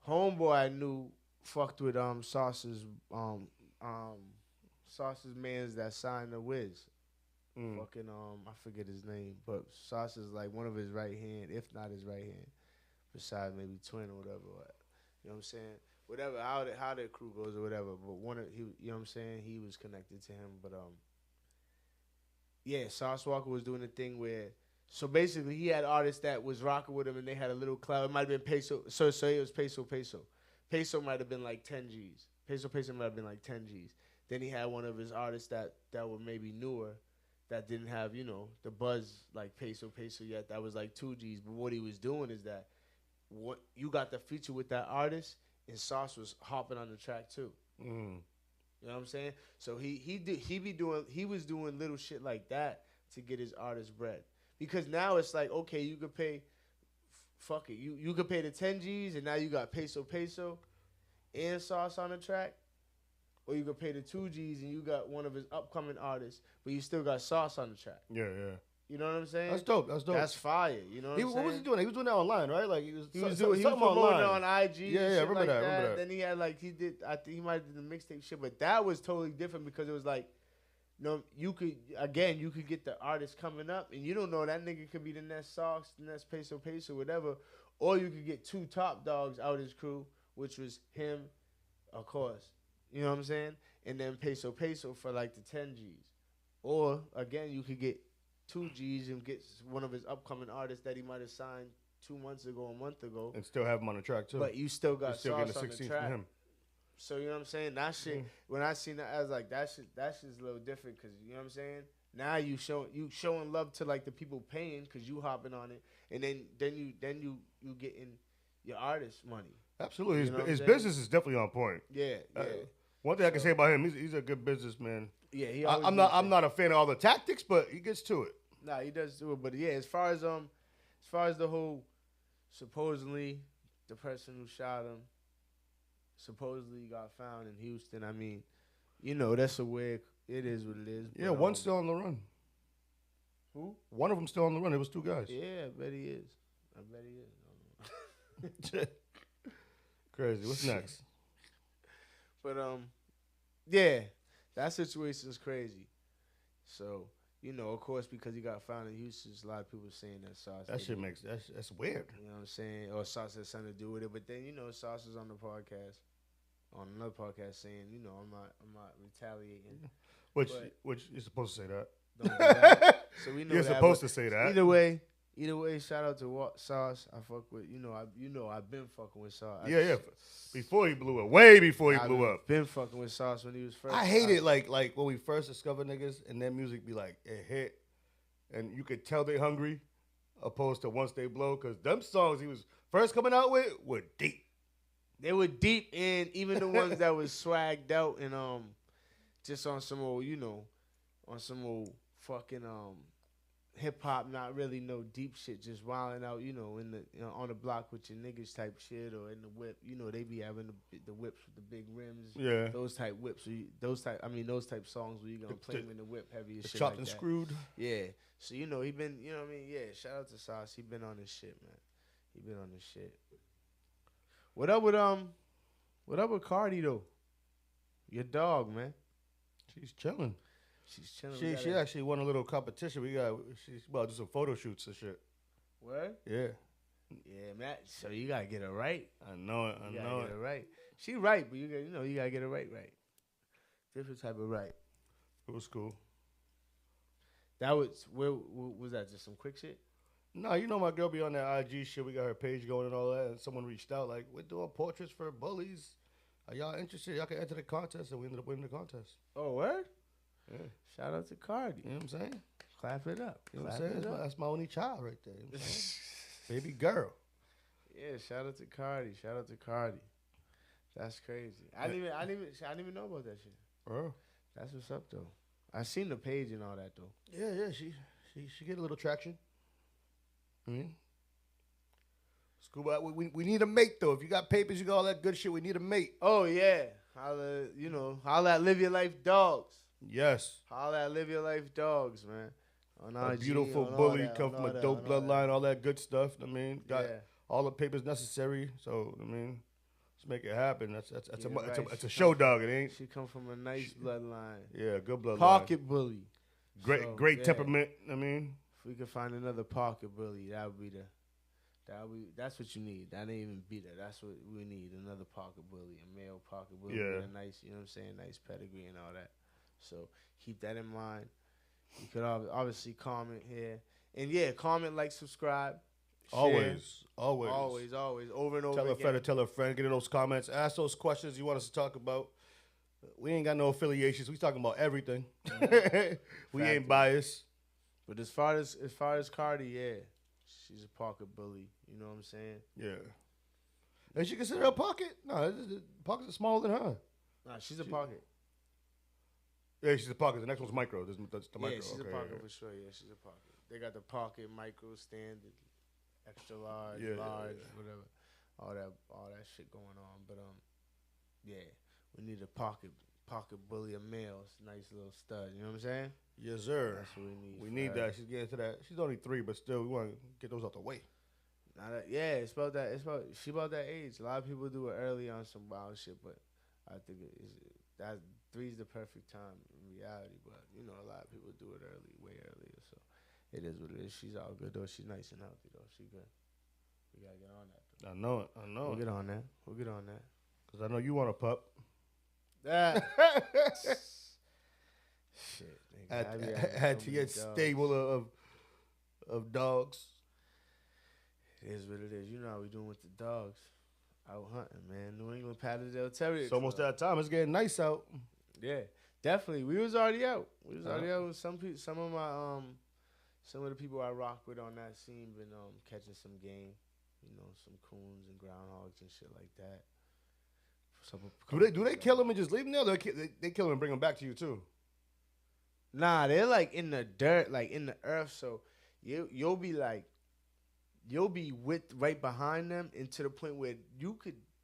Homeboy I knew fucked with Sauce's Sauce's mans that signed the Wiz. Fucking I forget his name, but Sauce is like one of his right hand, if not his right hand, besides maybe twin or whatever. You know what I'm saying? Whatever, how their crew goes or whatever. But you know what I'm saying? He was connected to him, but yeah, Sauce Walka was doing the thing where, so basically he had artists that was rocking with him and they had a little cloud. It might have been Peso. So it was Peso. Peso might have been like 10 G's. Peso might have been like 10 G's. Then he had one of his artists that were maybe newer, that didn't have, you know, the buzz like Peso yet. That was like 2 G's. But what he was doing is that what you got the feature with that artist, and Sauce was hopping on the track too. You know what I'm saying? So he was doing little shit like that to get his artist bread. Because now it's like, okay, you could pay, fuck it, you could pay the 10 G's and now you got Peso and Sauce on the track. Or you could pay the 2 G's and you got one of his upcoming artists, but you still got Sauce on the track. Yeah. You know what I'm saying? That's dope. That's fire. You know what I'm saying? What was he doing? He was doing that online, right? Like he was promoting it on IG. Yeah, and I shit remember like that. Remember that. Then he had I think he might have did the mixtape shit, but that was totally different because it was like, you know, you could get the artist coming up, and you don't know that nigga could be the next Sauce, the next Peso, whatever, or you could get 2 top dogs out his crew, which was him, of course. You know what I'm saying? And then Peso for like the 10 G's, or again you could get 2 G's and get one of his upcoming artists that he might have signed 2 months ago, a month ago, and still have him on the track too. but you still got still Sauce getting on the the 16 track. from him. So you know what I'm saying? That shit. When I seen that, I was like, that's just a little different because you know what I'm saying. Now you showing love to like the people paying because you hopping on it, and then you getting your artist money. Absolutely, You know his what I'm business is definitely on point. Yeah. One thing I can say about him, he's a good businessman. Yeah, I'm not a fan of all the tactics, but he gets to it. Nah, he does do it, but yeah, as far as the whole supposedly the person who shot him supposedly got found in Houston. I mean, you know, that's a weird. It is what it is. But, Yeah, one's still on the run. Who? One of them still on the run. It was 2 guys. Yeah, I bet he is. I bet he is. Crazy. What's next? But yeah, that situation is crazy. So you know, of course, because he got found in Houston, a lot of people saying that Sauce. That shit makes that's weird. You know what I'm saying? Or Sauce has something to do with it. But then you know, Sauce is on another podcast, saying, you know, I'm not retaliating. Which you're supposed to say that. Don't do that. So we know You're that, supposed to say that. Either way, shout out to Sauce. I fuck with I've been fucking with Sauce. Yeah. Before he blew up, way before he blew up. Been fucking with Sauce when he was first. I hate it like when we first discovered niggas and their music be like it hit, and you could tell they hungry, opposed to once they blow, because them songs he was first coming out with were deep. They were deep, and even the ones that was swagged out and just on some old, on some old fucking hip hop, not really no deep shit, just wilding out, in the on the block with your niggas type shit or in the whip. They be having the whips with the big rims. Yeah. Those type whips. Those type songs where you gonna play them in the whip heavy as shit. Chopped like and that. screwed. Yeah. So he been, what I mean? Yeah. Shout out to Sauce. He been on this shit, man. He been on this shit. What up with Cardi though? Your dog, man. She's chilling. She's chilling. She actually won a little competition. She's about to do some photo shoots and shit. What? Yeah. Yeah, man. So you gotta get her right. I know it. You gotta get her right. She right, but you gotta get her right. Different type of right. It was cool. That was where was that? Just some quick shit? No, my girl be on that IG shit. We got her page going and all that. And someone reached out like, we're doing portraits for bullies. Are y'all interested? Y'all can enter the contest. And we ended up winning the contest. Oh, word? Yeah. Shout out to Cardi. You know what I'm saying? Clap it up. You know what I'm saying? That's my only child right there. You know what I'm saying? Baby girl. Yeah, shout out to Cardi. That's crazy. I didn't even know about that shit. Bro. That's what's up though. I seen the page and all that though. Yeah. She get a little traction. Scuba, we need a mate though. If you got papers, you got all that good shit. We need a mate. Oh yeah, holla at Live Your Life Dogs. Yes. Holla at Live Your Life Dogs, man. On A IG, beautiful on bully, that, come from a dope bloodline, all that good stuff. Got all the papers necessary. So let's make it happen. That's a show dog. It ain't. She come from a nice bloodline. Yeah, good bloodline. Pocket bully. Great temperament. If we could find another pocket bully, that's what you need. That ain't even beat her. That's what we need. Another pocket bully, a male pocket bully with a nice, nice pedigree and all that. So keep that in mind. You could obviously comment here. And yeah, comment, like, subscribe. Share. Always. Over and over Tell a again. friend to tell a friend. Get in those comments. Ask those questions you want us to talk about. We ain't got no affiliations. We talking about everything. We ain't biased. But as far as Cardi, yeah, she's a pocket bully. You know what I'm saying? Yeah. And she consider a pocket? No, the pockets are smaller than her. Nah, she's a pocket. Yeah, she's a pocket. The next one's micro. That's the micro. Yeah, she's a pocket for sure. Yeah, she's a pocket. They got the pocket, micro, standard, extra large, large, whatever. All that shit going on. But yeah, we need a pocket bully, a male, nice little stud. You know what I'm saying? Yes, sir. That's what we need. We need that. She's getting to that. She's only 3, but still, we want to get those out the way. It's about that. She about that age. A lot of people do it early on some wild shit, but I think that 3's the perfect time in reality. But a lot of people do it early, way earlier. So it is what it is. She's all good though. She's nice and healthy though. She good. We gotta get on that though. I know it. We'll get on that. Cause I know you want a pup. That shit. Nigga. Add to your stable of dogs. It is what it is. You know how we doing with the dogs. Out hunting, man. New England Patterdale Terrier. It's almost that time. It's getting nice out. Yeah, definitely. We was already out. With some people. Some of the people I rock with on that scene been catching some game. Some coons and groundhogs and shit like that. Do they kill them and just leave them there? They kill them and bring them back to you too. Nah, they're like in the dirt, like in the earth. So you'll be with right behind them, and to the point where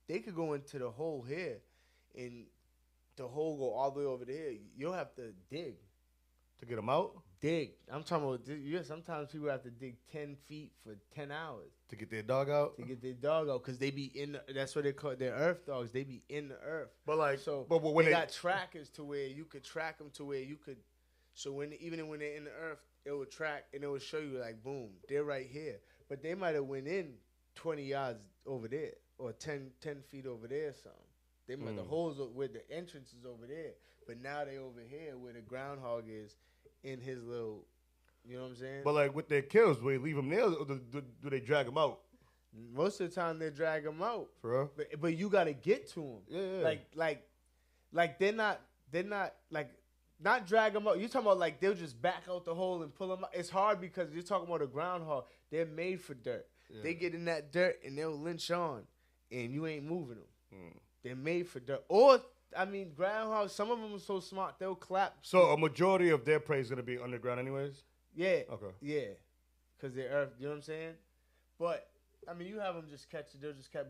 they could go into the hole here, and the hole go all the way over there. You'll have to dig to get them out. I'm talking about. Yeah, sometimes people have to dig 10 feet for 10 hours to get their dog out. Because they be in. That's what they call their earth dogs. They be in the earth. But but when they got trackers to where you could track them to where you could. So even when they're in the earth, it will track and it will show you like, boom, they're right here. But they might have went in 20 yards over there or 10 feet over there or something. They might the holes where the entrance is over there. But now they over here where the groundhog is in his little, you know what I'm saying? But with their kills, do they leave them there or do they drag them out? Most of the time they drag them out. For real? But you got to get to them. Yeah. Like they're not like, not drag them out. You're talking about like they'll just back out the hole and pull them out. It's hard because you're talking about a groundhog. They're made for dirt. Yeah. They get in that dirt and they'll lynch on, and you ain't moving them. They're made for dirt. Or, groundhogs, some of them are so smart, they'll clap. So a majority of their prey is going to be underground anyways? Yeah. Okay. Yeah. Because they're earth, you know what I'm saying? But, I mean, you have them just catch it. They'll just catch,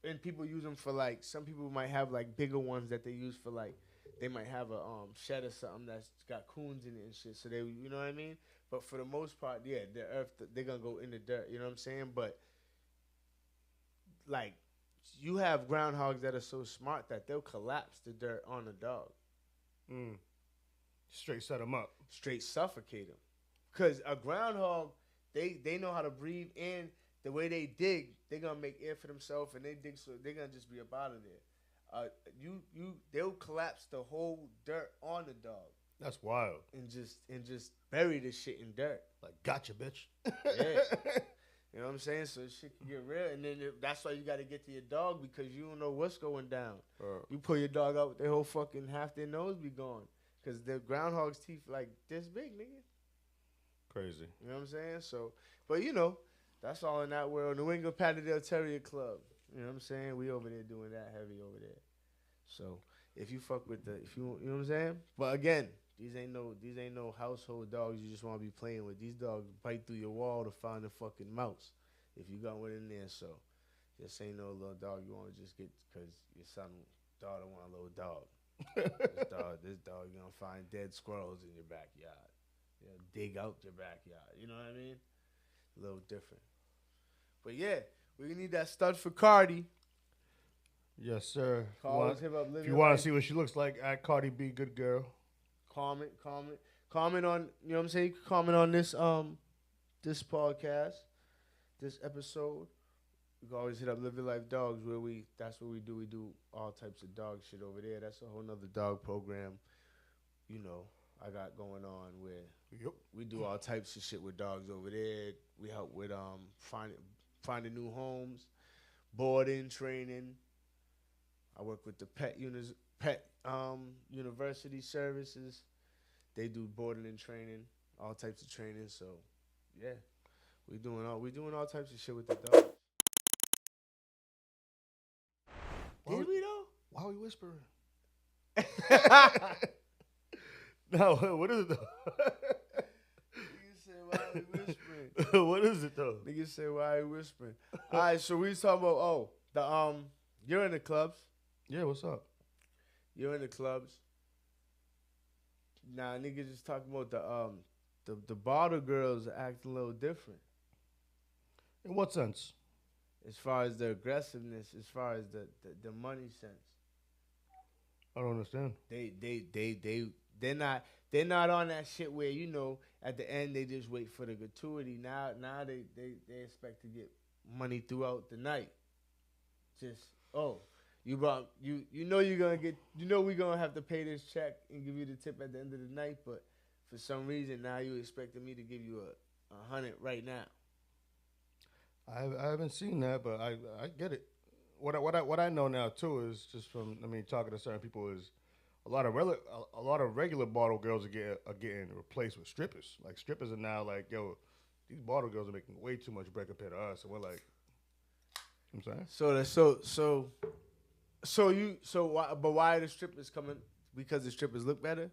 and people use them for, like, some people might have, like, bigger ones that they use for, like, they might have a shed or something that's got coons in it and shit. So they, you know what I mean? But for the most part, yeah, they're going to go in the dirt. You know what I'm saying? But, like, you have groundhogs that are so smart that they'll collapse the dirt on a dog. Straight set them up. Straight suffocate them. Because a groundhog, they know how to breathe in. The way they dig, they're going to make air for themselves, and they dig so they're going to just be up out of there. They'll collapse the whole dirt on the dog. That's wild. And just bury the shit in dirt. Like, gotcha, bitch. Yeah. You know what I'm saying? So shit can get real. And then that's why you got to get to your dog because you don't know what's going down. You pull your dog out, their whole fucking half their nose be gone. Because the groundhog's teeth like this big, nigga. Crazy. You know what I'm saying? So, but you know, that's all in that world. New England Patterdale Terrier Club. You know what I'm saying? We over there doing that heavy over there. So if you fuck with you know what I'm saying? But again, these ain't no household dogs you just want to be playing with. These dogs bite through your wall to find a fucking mouse if you got one in there. So this ain't no little dog you want to just get because your daughter want a little dog. this dog, you gonna find dead squirrels in your backyard. You know, dig out your backyard. You know what I mean? A little different. But yeah, we need that stud for Cardi. Yes, sir. If you want to see what she looks like, at Cardi B, good girl. Comment on, you know what I'm saying? You can comment on this this podcast, this episode. You can always hit up Live Your Life Dogs that's what we do. We do all types of dog shit over there. That's a whole nother dog program, you know, I got going on where we do all types of shit with dogs over there. We help with finding new homes, boarding, training. I work with the pet university services. They do boarding and training, all types of training. So, yeah, we doing all types of shit with the dogs. Did we though? Why are we whispering? No, what is it though? Nigga said, why are we whispering? What is it though? Nigga said, why are we whispering? All right, so we was talking about, you're in the clubs. Yeah, what's up? You're in the clubs. Nah, niggas just talking about the bottle girls acting a little different. In what sense? As far as the aggressiveness, as far as the money sense. I don't understand. They're not on that shit where, you know, at the end they just wait for the gratuity. Now they expect to get money throughout the night. Just you know we're gonna have to pay this check and give you the tip at the end of the night, but for some reason now you expecting me to give you a $100 right now. I haven't seen that, but I get it. What I know now too is just from talking to certain people is a lot of regular bottle girls are getting replaced with strippers. Like strippers are now like, yo, these bottle girls are making way too much bread compared to us, and we're like, you know what I'm saying? But why are the strippers coming? Because the strippers look better?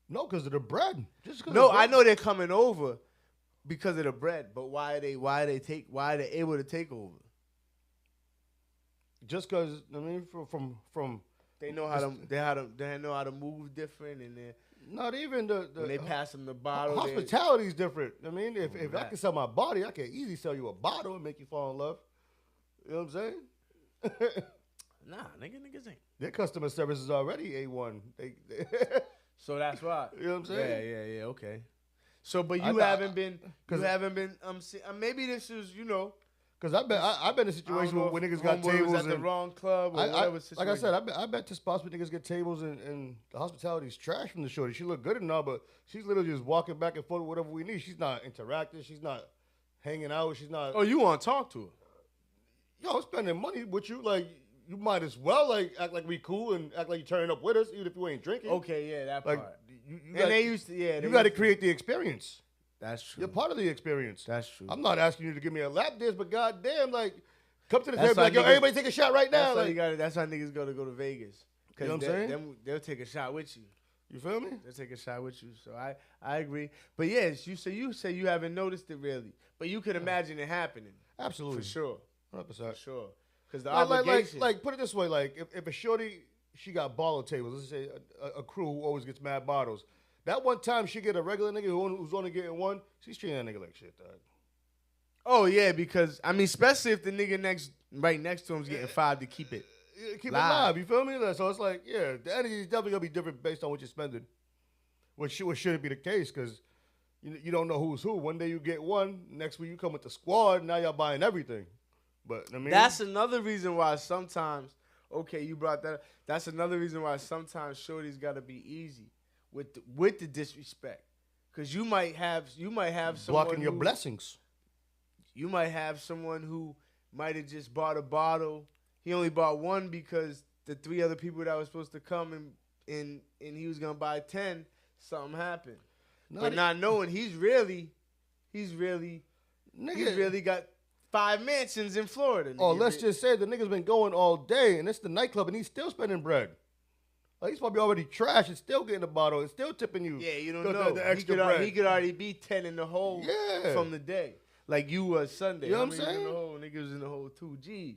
No, because of the bread. No, I know they're coming over because of the bread, but why are they able to take over? Just because from they know how to move different, and they not even when they pass them the bottle. Hospitality is different. I mean, if I can sell my body, I can easily sell you a bottle and make you fall in love. You know what I'm saying? Nah, niggas ain't. Their customer service is already A1. So that's why. You know what I'm saying? Yeah, okay. So, but you haven't been, maybe this is, you know. Because I've been in a situation where niggas got tables at the wrong club or whatever situation. Like I said, I bet to spots where niggas get tables and the hospitality's trash from the shorty. She look good and all, but she's literally just walking back and forth with whatever we need. She's not interacting. She's not hanging out. She's not. Oh, you want to talk to her? Yo, I'm spending money with you. Like, you might as well like act like we cool and act like you turning up with us, even if you ain't drinking. Okay, yeah, that part. You got to create the experience. That's true. You're part of the experience. That's true. I'm not asking you to give me a lap dance, but goddamn, like, come to the table, like, yo, everybody take a shot right now. That's why niggas go to Vegas. You know what I'm saying? They'll take a shot with you. You feel me? They'll take a shot with you. So I agree. But yes, you say you haven't noticed it really, but you could imagine it happening. Absolutely. For sure. 100%. For sure. Because the Like, obligation. like, put it this way, like, if a shorty, she got bottle tables, let's say a crew who always gets mad bottles, that one time she get a regular nigga who's only getting one, she's treating that nigga like shit, dog. Oh, yeah, because, I mean, especially if the nigga right next to him's getting 5 to keep it. Keep live. it live, you feel me? So it's like, yeah, the energy is definitely going to be different based on what you're spending. Which shouldn't be the case, because you don't know who's who. One day you get one, next week you come with the squad, now y'all buying everything. But, I mean. That's another reason why sometimes, okay, you brought that up. That's another reason why sometimes shorties got to be easy with the disrespect. Because you might have someone blocking your blessings. You might have someone who might have just bought a bottle. He only bought one because the 3 other people that were supposed to come and he was gonna buy 10. Something happened, but not knowing he's really got 5 mansions in Florida. Oh, let's just say the nigga's been going all day and it's the nightclub and he's still spending bread. Like, he's probably already trashed and still getting a bottle and still tipping you. Yeah, you don't know. The extra bread. He could already be 10 in the hole from the day. Like you was Sunday. You know what I'm saying? In the hole, niggas was in the hole 2 G's.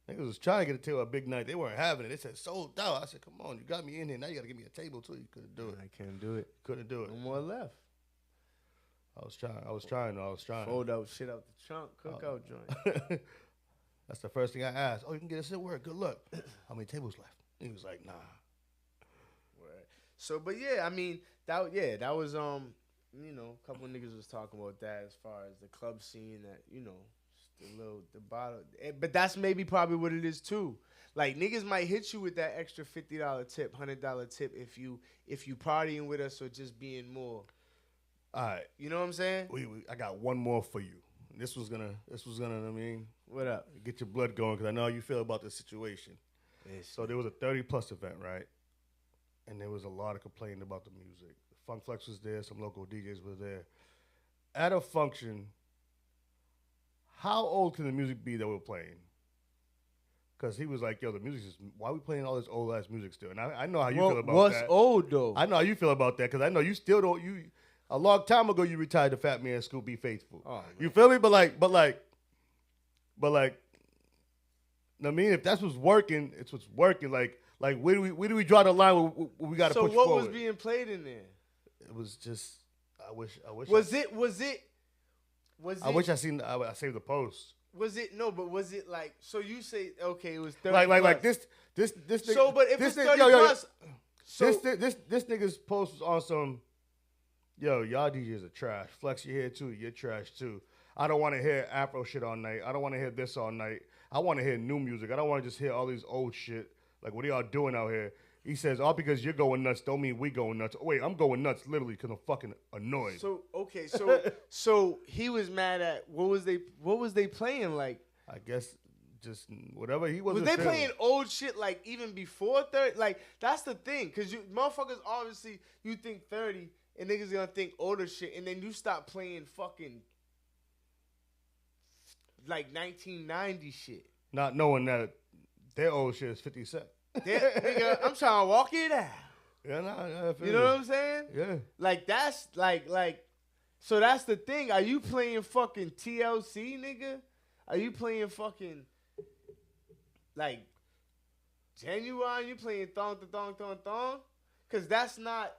Niggas was trying to get a table a big night. They weren't having it. They said, sold out. I said, come on, you got me in here. Now you got to give me a table, too. You couldn't do it. I can't do it. Couldn't do it. No more left. I was trying. Fold out shit out the trunk. Cookout joint. That's the first thing I asked. Oh, you can get us at work. Good luck. How many tables left? He was like, nah. Right. So, but yeah, I mean, that was, a couple of niggas was talking about that as far as the club scene that, the bottle. But that's maybe probably what it is too. Like, niggas might hit you with that extra $50 tip, $100 tip if you partying with us or just being more. All right. You know what I'm saying? I got one more for you. This was gonna, I mean. What up? Get your blood going, because I know how you feel about this situation. Yes. So there was a 30-plus event, right? And there was a lot of complaining about the music. Funk Flex was there. Some local DJs were there. At a function, how old can the music be that we're playing? Because he was like, yo, the music is, why are we playing all this old-ass music still? And I know how you feel about that. What's old, though? I know how you feel about that, because I know you still don't, a long time ago, you retired the Fat Man Scoop Be Faithful. Oh, you feel me? But like, I mean, if that's what's working, it's what's working. Like where do we draw the line where we got to push forward? So what was being played in there? It was just, I wish. I wish I saved the post. Was it like, so you say, okay, it was 30 like this. So, but if this it's 30 plus. So, this nigga's post was on some, yo, y'all DJs are trash. Flex, you're here too. You're trash too. I don't want to hear Afro shit all night. I don't want to hear this all night. I want to hear new music. I don't want to just hear all these old shit. Like, what are y'all doing out here? He says, all because you're going nuts don't mean we going nuts. Wait, I'm going nuts literally because I'm fucking annoyed. So, okay, so he was mad at, what was they playing like? I guess just whatever he was they playing old shit like even before 30? Like, that's the thing, because you motherfuckers obviously, you think 30 and niggas gonna think older shit, and then you stop playing fucking like 1990 shit. Not knowing that their old shit is 50 Cent. Nigga, I'm trying to walk it out. Yeah, I feel you know what I'm saying? Yeah. Like, that's like, so that's the thing. Are you playing fucking TLC, nigga? Are you playing fucking, like, Genuine? You playing thong, thong, thong, thong? Because that's not,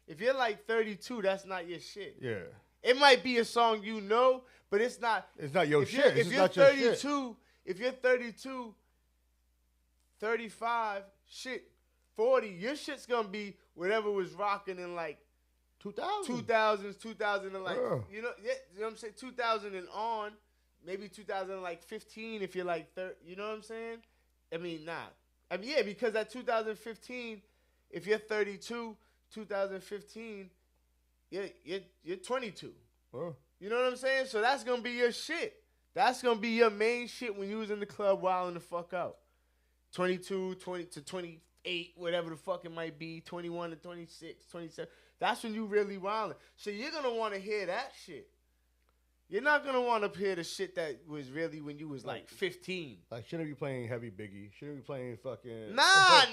if you're like 32, that's not your shit. Yeah. It might be a song you know, but it's not. It's not your shit. If you're 32, if you're 32, 35, shit, 40, your shit's gonna be whatever was rocking in like 2000s, 2000 and like, you know what I'm saying, 2000 and on, maybe 2015 if you're like 30, you know what I'm saying? I mean, yeah, because at 2015, if you're 32, 2015, you're 22. You know what I'm saying? So that's gonna be your shit. That's gonna be your main shit when you was in the club wilding the fuck out. 22, 20 to 28, whatever the fuck it might be, 21 to 26, 27. That's when you really wilding. So you're gonna want to hear that shit. You're not gonna want to hear the shit that was really when you was like 15. Like, shouldn't be playing Heavy Biggie. Shouldn't be playing fucking. Nah,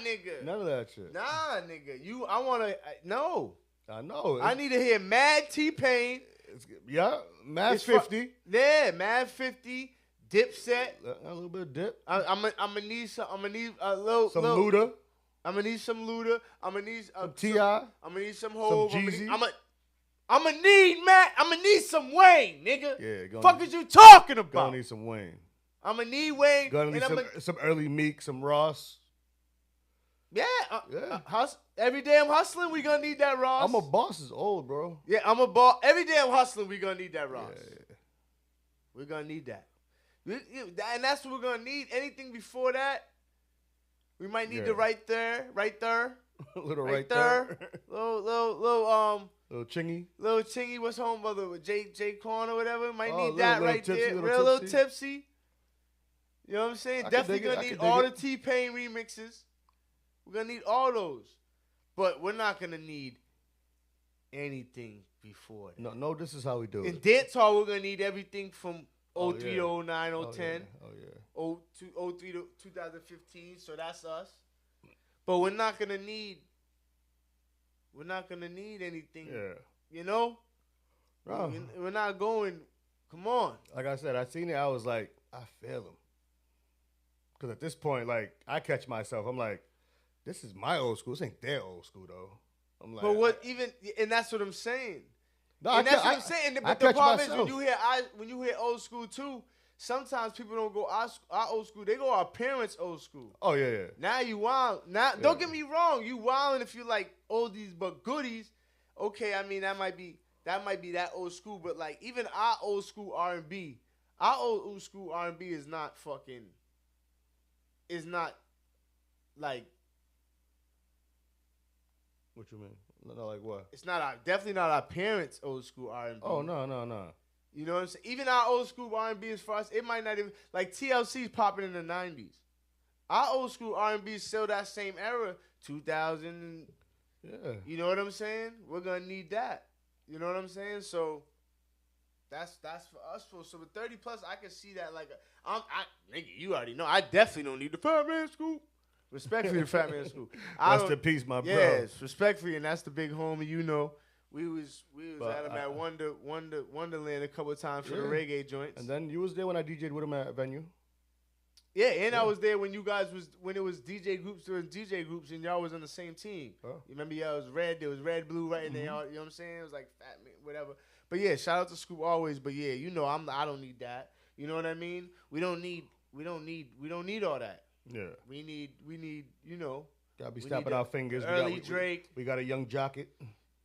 nigga. None of that shit. Nah, nigga. I wanna no. I know. I need to hear Mad T-Pain. Yeah, Mad 50. Yeah, Mad 50. Dipset. A little bit of dip. I'm gonna need some. I'm gonna need a little. Some Luda. I'm gonna need some Luda. I'm gonna need some T.I. I'm gonna need some Hov. Some Jeezy. I'm gonna need Matt. I'm gonna need some Wayne, nigga. Yeah, fuck is you talking about? Gonna need some Wayne. I'm gonna need Wayne. Gonna need some early Meek, some Ross. Yeah, every day I'm hustling, we gonna need that Ross. I'm a boss is old, bro. Yeah, I'm a boss. Every day I'm hustling, we gonna need that Ross. Yeah. We're gonna need that. And that's what we're gonna need. Anything before that, we might need the right there. Little right there. Little Chingy. Little Chingy, what's home, brother? With Jay Quan or whatever. Might need that little right tipsy, there. Little tipsy. You know what I'm saying? Definitely gonna need all the T-Pain remixes. We're gonna need all those. But we're not gonna need anything before that. No, this is how we do it. In dance hall, we're gonna need everything from 03 to 09, 010. Oh yeah. 03 to 2015. So that's us. But we're not gonna need anything. Yeah. You know? Bro. We're not going. Come on. Like I said, I seen it. I was like, I feel him. Because at this point, like, I catch myself. I'm like, this is my old school. This ain't their old school, though. I'm like, but and that's what I'm saying. No, and that's what I'm saying. But the problem is when you hear old school too, sometimes people don't go our old school. They go our parents' old school. Oh yeah. Now you wild. Now don't get me wrong. You wilding if you like oldies but goodies. Okay, I mean that might be that old school. But like even our old school R&B, our old school R&B is not fucking. Is not like. What you mean? No, like what? It's not definitely not our parents' old school R&B. Oh no. You know what I'm saying? Even our old school R&B as far as it might not even like TLC's popping in the 90s. Our old school R&B is still that same era, 2000. Yeah. You know what I'm saying? We're gonna need that. You know what I'm saying? So that's for us. So with 30 plus, I can see that like nigga, you already know. I definitely don't need the Fat Man School. Respectfully, the Fat Man School. Rest in peace, my bro. Yes, respectfully, and that's the big homie. You know, we was at him at Wonderland a couple of times for the reggae joints. And then you was there when I DJ'd with him at venue. Yeah, and I was there when when it was DJ groups, there was DJ groups, and y'all was on the same team. Oh. You remember y'all was red, there was red, blue, right in there. You know what I'm saying? It was like Fat Man, whatever. But yeah, shout out to Scoop always. But yeah, you know, I don't need that. You know what I mean? We don't need all that. Yeah. We need, you know. Gotta be snapping our fingers. Early Drake. We got a young Jocket.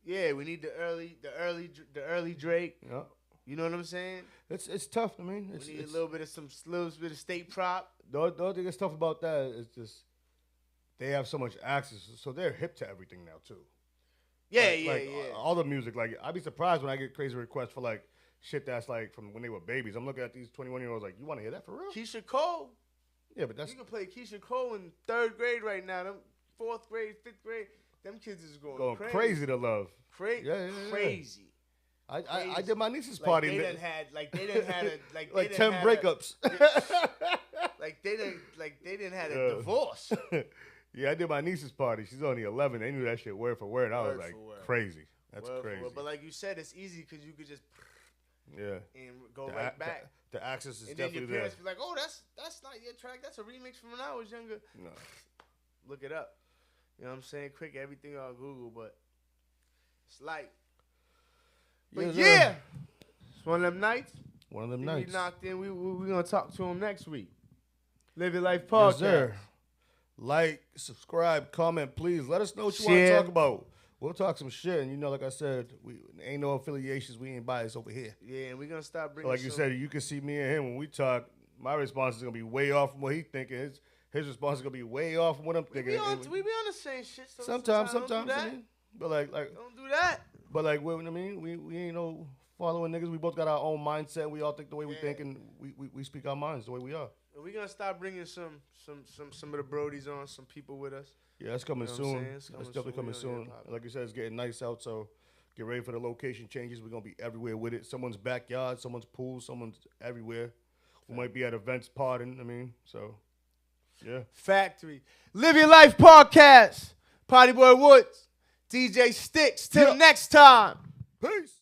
Yeah, we need the early Drake. Yeah. You know what I'm saying? It's tough. I mean, we need a little bit of state prop. The only thing that's tough about that is just they have so much access, so they're hip to everything now too. Yeah, yeah. All the music, like I'd be surprised when I get crazy requests for like shit that's like from when they were babies. I'm looking at these 21-year-olds like, you want to hear that for real? Keisha Cole. Yeah, but that's you can play Keisha Cole in 3rd grade right now. Them 4th grade, 5th grade, them kids is going crazy to love. Crazy. I did my niece's party. They done had like 10 breakups. Like they didn't had a divorce. Yeah, I did my niece's party. She's only 11. They knew that shit word for word. I was like, crazy. That's crazy. But like you said, it's easy because you could just and go right back. The access is and definitely there. And then your parents be like, oh, that's not your track. That's a remix from when I was younger. No. Look it up. You know what I'm saying? Quick, everything on Google, but it's like. But yeah, it's one of them nights. One of them nights. We knocked in. We're going to talk to him next week. Live Your Life Podcast. Yes, sir. Like, subscribe, comment, please. Let us know what you want to talk about. We'll talk some shit. And, you know, like I said, we ain't no affiliations. We ain't biased over here. Yeah, and we're going to start bringing like you said, you can see me and him when we talk. My response is going to be way off from what he's thinking. His response is going to be way off from what I'm thinking. We be on the same shit. Sometimes. I mean, but like, don't do that. But like, what I mean, we ain't no following niggas. We both got our own mindset. We all think the way we think, and we speak our minds the way we are. And we're gonna start bringing some of the Brodies on, some people with us. Yeah, that's coming soon. That's definitely coming soon. Like you said, it's getting nice out, so Get ready for the location changes. We're going to be everywhere with it. Someone's backyard, someone's pool, someone's everywhere. We might be at events partying. I mean, so, yeah. Factory. Live Your Life podcast. Potty Boy Woods. DJ Sticks. Till next time. Peace.